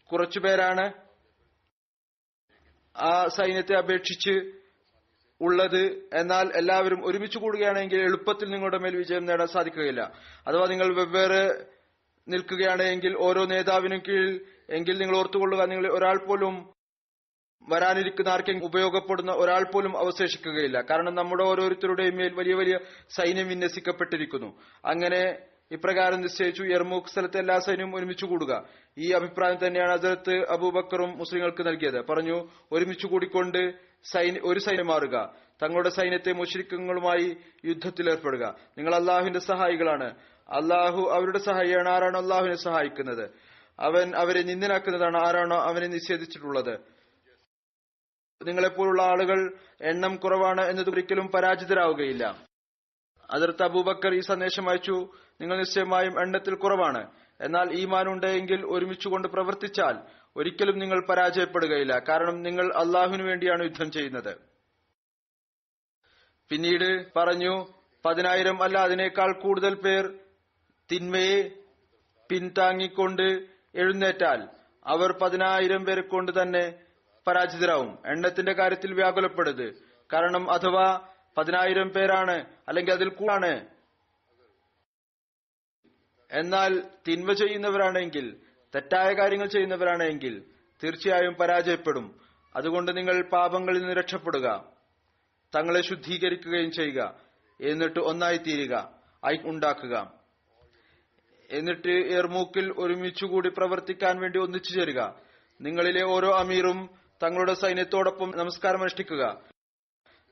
കുറച്ചുപേരാണ് ആ സൈന്യത്തെ അപേക്ഷിച്ച് ഉള്ളത്. എന്നാൽ എല്ലാവരും ഒരുമിച്ച് കൂടുകയാണെങ്കിൽ എളുപ്പത്തിൽ നിങ്ങളുടെ മേൽ വിജയം നേടാൻ സാധിക്കുകയില്ല. അഥവാ നിങ്ങൾ വെവ്വേറെ നിൽക്കുകയാണെങ്കിൽ ഓരോ നേതാവിനും കീഴിൽ എങ്കിൽ നിങ്ങൾ ഓർത്തുകൊള്ളുക, നിങ്ങൾ ഒരാൾ പോലും വരാനിരിക്കുന്ന ആർക്കെങ്കിലും ഉപയോഗപ്പെടുന്ന ഒരാൾ പോലും അവശേഷിക്കുകയില്ല. കാരണം നമ്മുടെ ഓരോരുത്തരുടെയും മേൽ വലിയ വലിയ സൈന്യം വിന്യസിക്കപ്പെട്ടിരിക്കുന്നു. അങ്ങനെ ഇപ്രകാരം നിശ്ചയിച്ചു, യർമൂക്ക് സ്ഥലത്തെ എല്ലാ സൈന്യവും ഒരുമിച്ച് കൂടുക. ഈ അഭിപ്രായം തന്നെയാണ് ഹദ്റത്ത് അബൂബക്കറും മുസ്ലിങ്ങൾക്ക് നൽകിയത്. പറഞ്ഞു, ഒരുമിച്ച് കൂടിക്കൊണ്ട് ഒരു സൈന്യം മാറുക, തങ്ങളുടെ സൈന്യത്തെ മുശ്രിക്കുകളുമായി യുദ്ധത്തിൽ ഏർപ്പെടുക. നിങ്ങൾ അള്ളാഹുവിന്റെ സഹായികളാണ്. അള്ളാഹു അവരുടെ സഹായിയാണ്. ആരാണോ അള്ളാഹുവിനെ സഹായിക്കുന്നത് അവൻ അവരെ നിന്ദനാക്കുന്നതാണ്. ആരാണോ അവനെ നിഷേധിച്ചിട്ടുള്ളത്. നിങ്ങളെപ്പോലുള്ള ആളുകൾ എണ്ണം കുറവാണ് എന്നത് ഒരിക്കലും പരാജിതരാവുകയില്ല. ഹദ്റത്ത് അബൂബക്കർ ഈ സന്ദേശം അയച്ചു, നിങ്ങൾ നിശ്ചയമായും എണ്ണത്തിൽ കുറവാണ്. എന്നാൽ ഈമാനുണ്ടെങ്കിൽ ഒരുമിച്ചുകൊണ്ട് പ്രവർത്തിച്ചാൽ ഒരിക്കലും നിങ്ങൾ പരാജയപ്പെടുകയില്ല. കാരണം നിങ്ങൾ അള്ളാഹുവിനു വേണ്ടിയാണ് യുദ്ധം ചെയ്യുന്നത്. പിന്നീട് പറഞ്ഞു, 10,000 അല്ല അതിനേക്കാൾ കൂടുതൽ പേർ തിന്മയെ പിന്താങ്ങിക്കൊണ്ട് എഴുന്നേറ്റാൽ അവർ 10,000 പേരെ കൊണ്ട് തന്നെ പരാജിതരാവും. എണ്ണത്തിന്റെ കാര്യത്തിൽ വ്യാകുലപ്പെടരുത്. കാരണം അഥവാ 10,000 പേരാണ് അല്ലെങ്കിൽ അതിൽ കൂടുതലാണ്, എന്നാൽ തിന്മ ചെയ്യുന്നവരാണെങ്കിൽ, തെറ്റായ കാര്യങ്ങൾ ചെയ്യുന്നവരാണെങ്കിൽ തീർച്ചയായും പരാജയപ്പെടും. അതുകൊണ്ട് നിങ്ങൾ പാപങ്ങളിൽ നിന്ന് രക്ഷപ്പെടുക, തങ്ങളെ ശുദ്ധീകരിക്കുകയും ചെയ്യുക, എന്നിട്ട് ഒന്നായി തീരുക, ഉണ്ടാക്കുക. എന്നിട്ട് യർമൂക്കിൽ ഒരുമിച്ചുകൂടി പ്രവർത്തിക്കാൻ വേണ്ടി ഒന്നിച്ചു ചേരുക. നിങ്ങളിലെ ഓരോ അമീറും തങ്ങളുടെ സൈന്യത്തോടൊപ്പം നമസ്കാരം അനുഷ്ഠിക്കുക.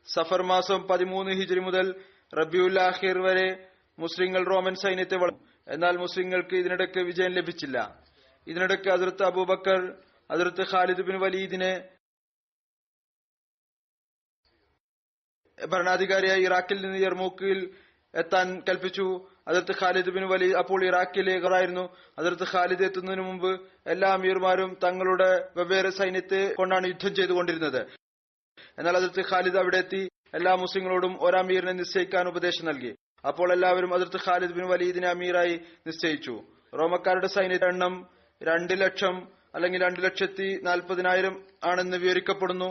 സഫർ മാസം 13 ഹിജ്രി മുതൽ റബിയുൽ ആഖിർ വരെ മുസ്ലിങ്ങൾ റോമൻ സൈന്യത്തെ വളർന്നു. എന്നാൽ മുസ്ലിങ്ങൾക്ക് ഇതിനിടയ്ക്ക് വിജയം ലഭിച്ചില്ല. ഇതിനിടയ്ക്ക് ഹദ്റത്ത് അബൂബക്കർ ഹദ്റത്ത് ഖാലിദ് ബിൻ വലീദിനെ ഭരണാധികാരിയായി ഇറാഖിൽ നിന്ന് യർമൂക്കിൽ എത്താൻ കൽപ്പിച്ചു. ഹദ്റത്ത് ഖാലിദ് ബിൻ വലീദ് അപ്പോൾ ഇറാഖിലേക്കായിരുന്നു. ഹദ്റത്ത് ഖാലിദ് എത്തുന്നതിനു മുമ്പ് എല്ലാ അമീർമാരും തങ്ങളുടെ വെവ്വേറെ സൈന്യത്തെ കൊണ്ടാണ് യുദ്ധം ചെയ്തുകൊണ്ടിരുന്നത്. എന്നാൽ ഹദ്റത്ത് ഖാലിദ് അവിടെ എത്തി എല്ലാ മുസ്ലിങ്ങളോടും ഒരമീറിനെ നിശ്ചയിക്കാൻ ഉപദേശം നൽകി. അപ്പോൾ എല്ലാവരും ഹദ്റത്ത് ഖാലിദ് ബിൻ വലീദിനെ അമീറായി നിശ്ചയിച്ചു. റോമക്കാരുടെ സൈന്യത്തിന്റെ എണ്ണം 2,00,000 അല്ലെങ്കിൽ 2,40,000 ആണെന്ന് വിവരിക്കപ്പെടുന്നു.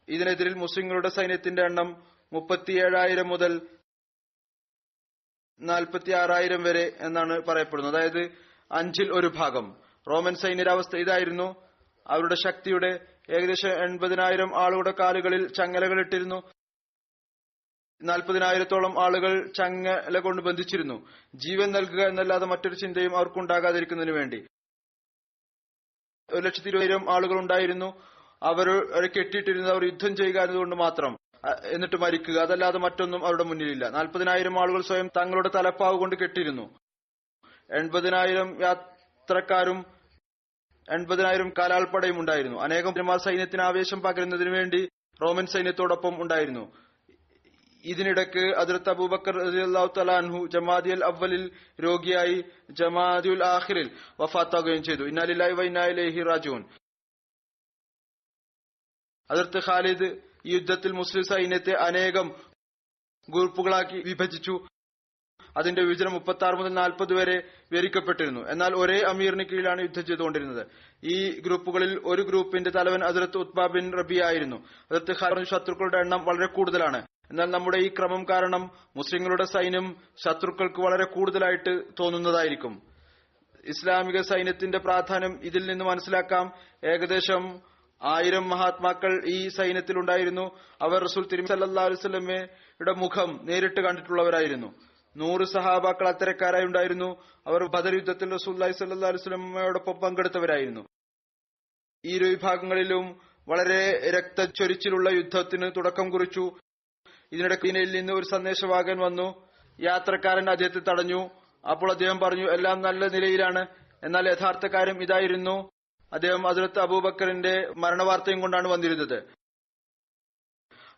ഇതിനെതിരിൽ മുസ്ലിങ്ങളുടെ സൈന്യത്തിന്റെ എണ്ണം 37,000 മുതൽ 46,000 വരെ എന്നാണ് പറയപ്പെടുന്നത്. അതായത് 1/5. റോമൻ സൈന്യരുടെ അവസ്ഥ ഇതായിരുന്നു. അവരുടെ ശക്തിയുടെ ഏകദേശം 80,000 ആളുകളുടെ കാലുകളിൽ ചങ്ങലകൾ ഇട്ടിരുന്നു. 40,000-ഓളം ആളുകൾ ചങ്ങല കൊണ്ട് ബന്ധിച്ചിരുന്നു. ജീവൻ നൽകുക എന്നല്ലാതെ മറ്റൊരു ചിന്തയും അവർക്കുണ്ടാകാതിരിക്കുന്നതിന് വേണ്ടി 1,20,000 ആളുകൾ ഉണ്ടായിരുന്നു. അവർ കെട്ടിയിട്ടിരുന്നത് അവർ യുദ്ധം ചെയ്യുക എന്നതുകൊണ്ട് മാത്രം, എന്നിട്ട് മരിക്കുക, അതല്ലാതെ മറ്റൊന്നും അവരുടെ മുന്നിലില്ല. 40,000 ആളുകൾ സ്വയം തങ്ങളുടെ തലപ്പാവ് കൊണ്ട് കെട്ടിയിരുന്നു. 80,000 യാത്രക്കാരും 80,000 കാലാൾപ്പടയും ഉണ്ടായിരുന്നു. അനേകം സൈന്യത്തിന് ആവേശം പകരുന്നതിന് വേണ്ടി റോമൻ സൈന്യത്തോടൊപ്പം ഉണ്ടായിരുന്നു. ഇതിനിടയ്ക്ക് ഹദ്റത്ത് അബൂബക്കർ റളിയല്ലാഹു തആല അൻഹു ജമാദിൽ അവ്വലിൽ രോഗിയായി ജമാദിൽ ആഖിറിൽ വഫാത്താകുകയും ചെയ്തു. ഇന്നാ ലില്ലാഹി വ ഇന്നാ ഇലൈഹി റാജിഊൻ. ഹദ്റത്ത് ഖാലിദ് ഈ യുദ്ധത്തിൽ മുസ്ലിം സൈന്യത്തെ അനേകം ഗ്രൂപ്പുകളാക്കി വിഭജിച്ചു. അതിന്റെ വിഭജനം 36 മുതൽ 40 വരെ വിവരിക്കപ്പെട്ടിരുന്നു. എന്നാൽ ഒരേ അമീറിന് കീഴിലാണ് യുദ്ധം ചെയ്തുകൊണ്ടിരുന്നത്. ഈ ഗ്രൂപ്പുകളിൽ ഒരു ഗ്രൂപ്പിന്റെ തലവൻ ഹദ്റത്ത് ഉത്ബ ബിൻ റബിയ ആയിരുന്നു. ഹദ്റത്ത് ഖാലിദ് ശത്രുക്കളുടെ എണ്ണം വളരെ കൂടുതലാണ്. എന്നാൽ നമ്മുടെ ഈ ക്രമം കാരണം മുസ്ലിങ്ങളുടെ സൈന്യം ശത്രുക്കൾക്ക് വളരെ കൂടുതലായിട്ട് തോന്നുന്നതായിരിക്കും. ഇസ്ലാമിക സൈന്യത്തിന്റെ പ്രാധാന്യം ഇതിൽ നിന്ന് മനസ്സിലാക്കാം. ഏകദേശം 1000 മഹാത്മാക്കൾ ഈ സൈന്യത്തിലുണ്ടായിരുന്നു. അവർ റസൂൽ തിരുമേനി സല്ലല്ലാഹു അലൈഹി വസല്ലമയുടെ മുഖം നേരിട്ട് കണ്ടിട്ടുള്ളവരായിരുന്നു. 100 സഹാബാക്കൾ അത്തരക്കാരായി ഉണ്ടായിരുന്നു. അവർ ബദർ യുദ്ധത്തിൽ റസൂലുള്ളാഹി സ്വല്ലല്ലാഹു അലൈഹി വസല്ലമയോടൊപ്പം പങ്കെടുത്തവരായിരുന്നു. ഈ ഇരു വിഭാഗങ്ങളിലും വളരെ രക്തച്ചൊരിച്ചിലുള്ള യുദ്ധത്തിന് തുടക്കം കുറിച്ചു. ഇതിനിടയ്ക്ക് മദീനയിൽ നിന്ന് ഒരു സന്ദേശവാഹകൻ വന്നു. യാത്രക്കാരൻ അദ്ദേഹത്തെ തടഞ്ഞു. അപ്പോൾ അദ്ദേഹം പറഞ്ഞു, എല്ലാം നല്ല നിലയിലാണ്. എന്നാൽ യഥാർത്ഥ കാര്യം ഇതായിരുന്നു, അദ്ദേഹം ഹദ്റത്ത് അബൂബക്കറിന്റെ മരണവാർത്തയും കൊണ്ടാണ് വന്നിരുന്നത്.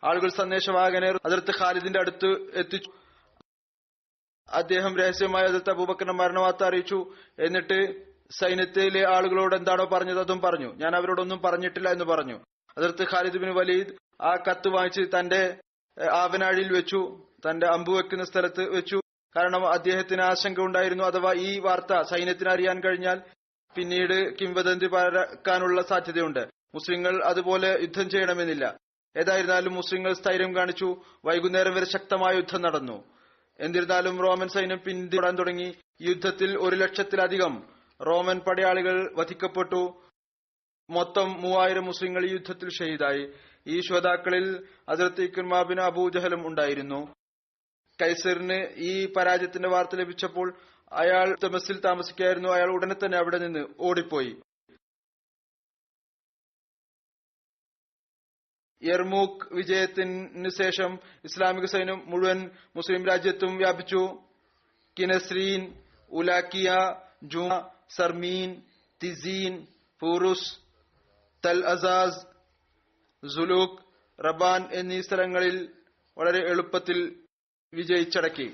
ആളുകൾ സന്ദേശവാഹകനെ ഹദ്റത്ത് ഖാലിദിന്റെ അടുത്ത് എത്തിച്ചു. അദ്ദേഹം രഹസ്യമായി ഹദ്റത്ത് അബൂബക്കറിന്റെ മരണവാർത്ത അറിയിച്ചു. എന്നിട്ട് സൈന്യത്തിലെ ആളുകളോട് എന്താണോ പറഞ്ഞത് അതും പറഞ്ഞു. ഞാൻ അവരോടൊന്നും പറഞ്ഞിട്ടില്ല എന്ന് പറഞ്ഞു. ഹദ്റത്ത് ഖാലിദ് ബിൻ വലീദ് ആ കത്ത് വാങ്ങിച്ച് തന്റെ ആവനാഴിയിൽ വെച്ചു, തന്റെ അമ്പ് വെക്കുന്ന സ്ഥലത്ത് വെച്ചു. കാരണം അദ്ദേഹത്തിന് ആശങ്ക ഉണ്ടായിരുന്നു, അഥവാ ഈ വാർത്ത സൈന്യത്തിന് അറിയാൻ കഴിഞ്ഞാൽ പിന്നീട് കിംവദന്തി പരക്കാനുള്ള സാധ്യതയുണ്ട്. മുസ്ലിങ്ങൾ അതുപോലെ യുദ്ധം ചെയ്യണമെന്നില്ല. ഏതായിരുന്നാലും മുസ്ലിങ്ങൾ സ്ഥൈര്യം കാണിച്ചു. വൈകുന്നേരം വരെ ശക്തമായ യുദ്ധം നടന്നു. എന്നിരുന്നാലും റോമൻ സൈന്യം പിന്തുടരാൻ തുടങ്ങി. യുദ്ധത്തിൽ 1,00,000-ലധികം റോമൻ പടയാളികൾ വധിക്കപ്പെട്ടു. മൊത്തം 3000 മുസ്ലിങ്ങൾ ഈ യുദ്ധത്തിൽ ഷഹീദായി. ഈ ശ്രോതാക്കളിൽ ഹദ്റത്ത് ഇക്രിമ ബിൻ അബൂ ജഹലും ഉണ്ടായിരുന്നു. കൈസറിന് ഈ പരാജയത്തിന്റെ വാർത്ത ലഭിച്ചപ്പോൾ അയാൾ ദമസ്കിൽ താമസിക്കുകയായിരുന്നു. അയാൾ ഉടനെ തന്നെ അവിടെ നിന്ന് ഓടിപ്പോയി. യർമൂക്ക് വിജയത്തിന് ശേഷം ഇസ്ലാമിക സൈന്യം മുഴുവൻ മുസ്ലിം രാജ്യത്തും വ്യാപിച്ചു. കിനസ്രീൻ, ഉലാക്കിയ, ജൂമ, സർമീൻ, തിസീൻ, ഫൂറുസ്, തൽ അസാസ്, സുലൂക്ക്, റബാൻ എന്നീ സ്ഥലങ്ങളിൽ വളരെ എളുപ്പത്തിൽ വിജയിച്ചടക്കി.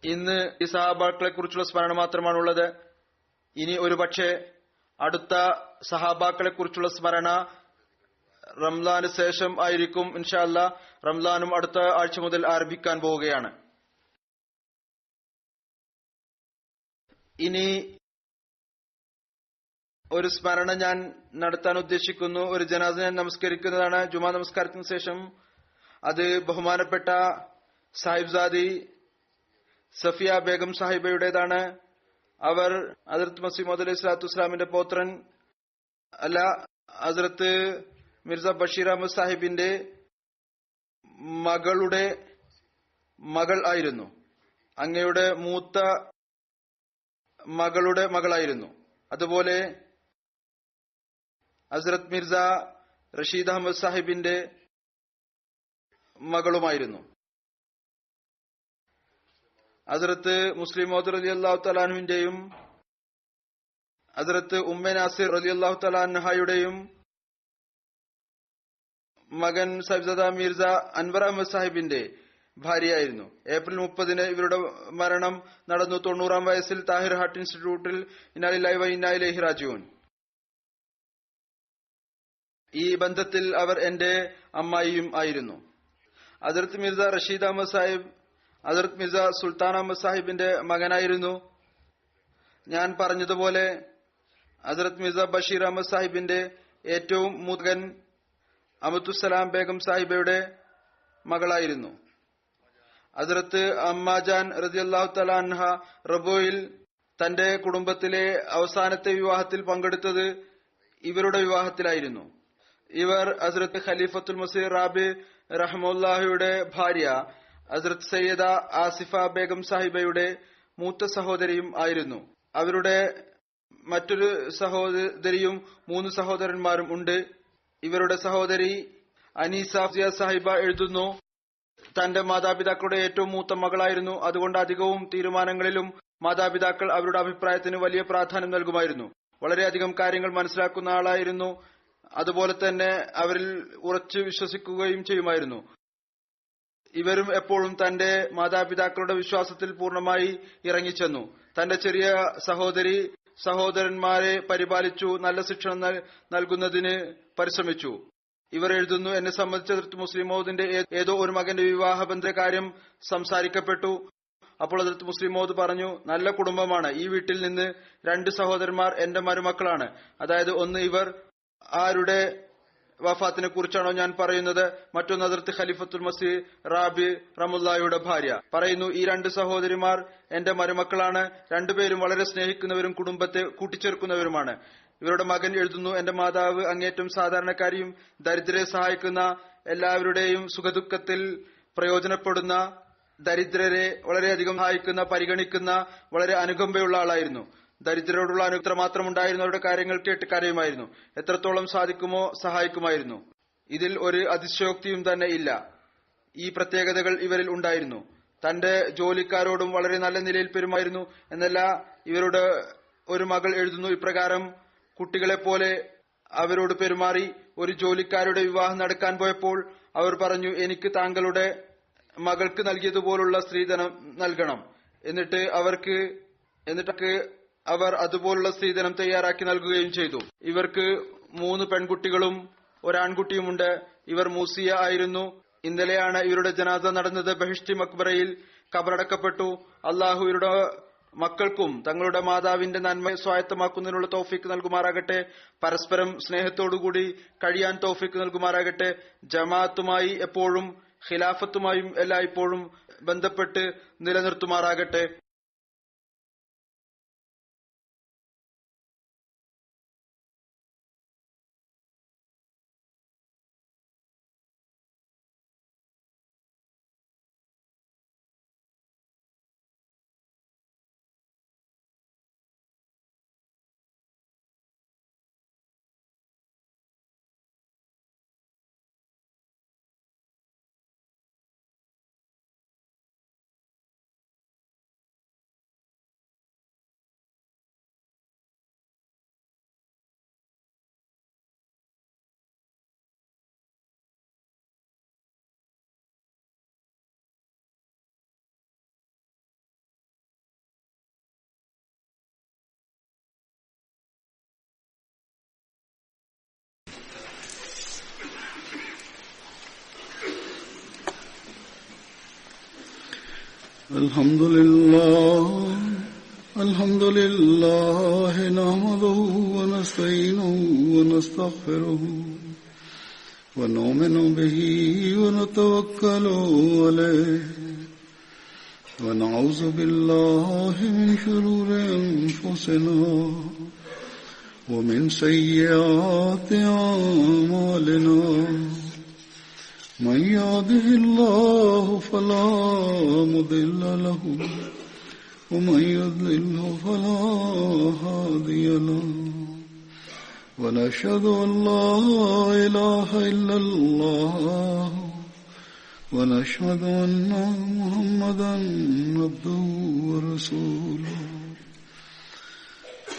ഇന്ന് ഈ സഹാബാക്കളെ കുറിച്ചുള്ള സ്മരണ മാത്രമാണുള്ളത്. ഇനി ഒരുപക്ഷെ അടുത്ത സഹാബാക്കളെ കുറിച്ചുള്ള സ്മരണ റംസാന് ശേഷം ആയിരിക്കും. ഇൻഷാ അല്ലാഹ് റംസാനും അടുത്ത ആഴ്ച മുതൽ ആരംഭിക്കാൻ പോവുകയാണ്. ഇനി ഒരു സ്മരണ ഞാൻ നടത്താൻ ഉദ്ദേശിക്കുന്നു. ഒരു ജനാസ ഞാൻ നമസ്കരിക്കുന്നതാണ് ജുമാ നമസ്കാരത്തിന് ശേഷം. അത് ബഹുമാനപ്പെട്ട സാഹിബ്സാദി സഫിയ ബേഗം സാഹിബയുടേതാണ്. അവർ ഹദ്റത്ത് മസീഹ് മൗഊദ് അലൈഹി സ്വലാത്തു വസ്സലാമിന്റെ പൗത്രൻ അല്ല, ഹദ്റത്ത് മിർസ ബഷീർ അഹമ്മദ് സാഹിബിന്റെ മകളുടെ മകൾ ആയിരുന്നു. അങ്ങയുടെ മൂത്ത മകളുടെ മകളായിരുന്നു. അതുപോലെ ഹസ്രത്ത് മിർസ റഷീദ് അഹമ്മദ് സാഹിബിന്റെ മകളുമായിരുന്നു. ഹസ്രത്ത് മുസ്ലിം മൗഊദ് റളിയല്ലാഹു തആല അൻഹുവിന്റെയും ഹസ്രത്ത് ഉമ്മ നാസിർ റളിയല്ലാഹു തആല അൻഹയുടെയും മകൻ സൈഫ്സദ മിർസ അൻവർ അഹമ്മദ് സാഹിബിന്റെ ഭാര്യയായിരുന്നു. ഏപ്രിൽ 30 ഇവരുടെ മരണം നടന്നു. 90-ാം വയസ്സിൽ താഹിർ ഹാർട്ട് ഇൻസ്റ്റിറ്റ്യൂട്ടിൽ. ഇന്നാ ലില്ലാഹി വ ഇന്നാ ഇലൈഹി റാജിഊൻ. ഈ ബന്ധത്തിൽ അവർ എന്റെ അമ്മായിയും ആയിരുന്നു. ഹസ്രത്ത് മിർസ റഷീദ് അഹമ്മദ് സാഹിബ് ഹസ്രത്ത് മിർസ സുൽത്താൻ അഹമ്മദ് സാഹിബിന്റെ മകനായിരുന്നു. ഞാൻ പറഞ്ഞതുപോലെ ഹസ്രത്ത് മിർസ ബഷീർ അഹമ്മദ് സാഹിബിന്റെ ഏറ്റവും മൂത്തൻ അമത്തുസലാം ബേഗം സാഹിബയുടെ മകളായിരുന്നു. ഹസ്രത്ത് അമ്മാജാൻ റളിയല്ലാഹു തആല അൻഹ റബോയിൽ തന്റെ കുടുംബത്തിലെ അവസാനത്തെ വിവാഹത്തിൽ പങ്കെടുത്തത് ഇവരുടെ വിവാഹത്തിലായിരുന്നു. ഇവർ ഹസ്രത്ത് ഖലീഫത്തുൽ മസീഹ് റാബി റഹ്മത്തുള്ളാഹിയുടെ ഭാര്യ ഹസ്രത്ത് സയ്യിദ ആസിഫ ബേഗം സാഹിബയുടെ മൂത്ത സഹോദരിയും ആയിരുന്നു. അവരുടെ മറ്റൊരു സഹോദരിയും 3 സഹോദരന്മാരും ഉണ്ട്. ഇവരുടെ സഹോദരി അനീസ സാഹിബ എഴുതുന്നു, തന്റെ മാതാപിതാക്കളുടെ ഏറ്റവും മൂത്ത മകളായിരുന്നു. അതുകൊണ്ട് അധികവും തീരുമാനങ്ങളിലും മാതാപിതാക്കൾ അവരുടെ അഭിപ്രായത്തിന് വലിയ പ്രാധാന്യം നൽകുമായിരുന്നു. വളരെയധികം കാര്യങ്ങൾ മനസ്സിലാക്കുന്ന ആളായിരുന്നു. അതുപോലെ തന്നെ അവരിൽ ഉറച്ചു വിശ്വസിക്കുകയും ചെയ്യുമായിരുന്നു. ഇവരും എപ്പോഴും തന്റെ മാതാപിതാക്കളുടെ വിശ്വാസത്തിൽ പൂർണ്ണമായി ഇറങ്ങിച്ചെന്നു. തന്റെ ചെറിയ സഹോദരന്മാരെ പരിപാലിച്ചു, നല്ല ശിക്ഷണം നൽകുന്നതിന് പരിശ്രമിച്ചു. ഇവർ എഴുതുന്നു, എന്നെ സംബന്ധിച്ച് മുസ്ലിം മൗദിന്റെ ഏതോ ഒരു മകന്റെ വിവാഹബന്ധ കാര്യം സംസാരിക്കപ്പെട്ടു. അപ്പോൾ ഹദ്രത്ത് മുസ്ലിം മൗദ് പറഞ്ഞു, നല്ല കുടുംബമാണ്. ഈ വീട്ടിൽ നിന്ന് 2 സഹോദരന്മാർ എന്റെ മരുമക്കളാണ്. അതായത് ഒന്ന് ഇവർ ആരുടെ വഫാത്തിനെ കുറിച്ചാണോ ഞാൻ പറയുന്നത്, മറ്റൊന്ന് ഹദ്രത്ത് ഖലീഫത്തുൽ മസീഹ് റാബി റഹ്മത്തുള്ളാഹിയുടെ ഭാര്യ. പറയുന്നു, ഈ 2 സഹോദരിമാർ എന്റെ മരുമക്കളാണ്. 2 പേരും വളരെ സ്നേഹിക്കുന്നവരും കുടുംബത്തെ കൂട്ടിച്ചേർക്കുന്നവരുമാണ്. ഇവരുടെ മകൻ എഴുതുന്നു, എന്റെ മാതാവ് അങ്ങേറ്റം സാധാരണക്കാരിയും ദരിദ്രരെ സഹായിക്കുന്ന, എല്ലാവരുടെയും സുഖദുഃഖത്തിൽ പ്രയോജനപ്പെടുന്ന, ദരിദ്രരെ വളരെയധികം സഹായിക്കുന്ന, പരിഗണിക്കുന്ന, വളരെ അനുകമ്പയുള്ള ആളായിരുന്നു. ദരിദ്രരോടുള്ള അനുകമ്പ മാത്രം ഉണ്ടായിരുന്നു. അവരുടെ കാര്യങ്ങൾ കേട്ട് കരയുമായിരുന്നു. എത്രത്തോളം സാധിക്കുമോ സഹായിക്കുമായിരുന്നു. ഇതിൽ ഒരു അതിശയോക്തിയും തന്നെ ഇല്ല. ഈ പ്രത്യേകതകൾ ഇവരിൽ ഉണ്ടായിരുന്നു. തന്റെ ജോലിക്കാരോടും വളരെ നല്ല നിലയിൽ പെരുമാറുന്നു എന്നല്ല. ഇവരുടെ ഒരു മകൾ എഴുതുന്നു, ഇപ്രകാരം കുട്ടികളെ പോലെ അവരോട് പെരുമാറി. ഒരു ജോലിക്കാരുടെ വിവാഹം നടക്കാൻ പോയപ്പോൾ അവർ പറഞ്ഞു, എനിക്ക് താങ്കളുടെ മകൾക്ക് നൽകിയതുപോലുള്ള സ്ത്രീധനം നൽകണം. എന്നിട്ട് അവർ അതുപോലുള്ള സ്ത്രീധനം തയ്യാറാക്കി നൽകുകയും ചെയ്തു. ഇവർക്ക് 3 പെൺകുട്ടികളും 1 ആൺകുട്ടിയുമുണ്ട്. ഇവർ മൂസിയ ആയിരുന്നു. ഇന്നലെയാണ് ഇവരുടെ ജനാസ നടന്നത്. ബഹിഷ്ടി മക്ബറയിൽ ഖബറടക്കപ്പെട്ടു. അള്ളാഹു ഇവരുടെ മക്കൾക്കും തങ്ങളുടെ മാതാവിന്റെ നന്മ സ്വായത്തമാക്കുന്നതിനുള്ള തൗഫീക്ക് നൽകുമാറാകട്ടെ. പരസ്പരം സ്നേഹത്തോടുകൂടി കഴിയാൻ തൗഫീക്ക് നൽകുമാറാകട്ടെ. ജമാഅത്തുമായി എപ്പോഴും ഖിലാഫത്തുമായും എല്ലായ്പ്പോഴും ബന്ധപ്പെട്ട് നിലനിർത്തുമാറാകട്ടെ. الحمد لله نحمده ونستعينه ونستغفره ونؤمن به ونتوكل عليه ونعوذ بالله من شرور أنفسنا ومن سيئات أعمالنا من يهده الله فلا مضل له ومن يضلل فلا هادي له ونشهد أن لا إله إلا الله ونشهد أن محمدا عبده ورسوله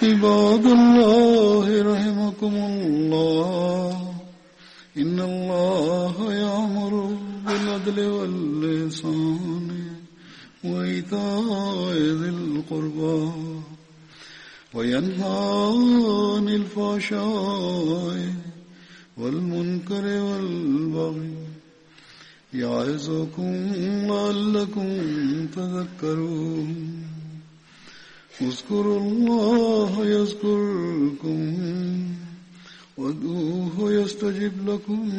عباد الله رحمكم الله إن الله يأمر بالعدل والإحسان وإيتاء ذي القربى وينهى عن الفحشاء والمنكر والبغي يعظكم لعلكم تذكرون اذكروا الله يذكركم وادعوه يستجب لكم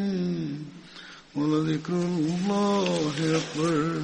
ولذكر الله أكبر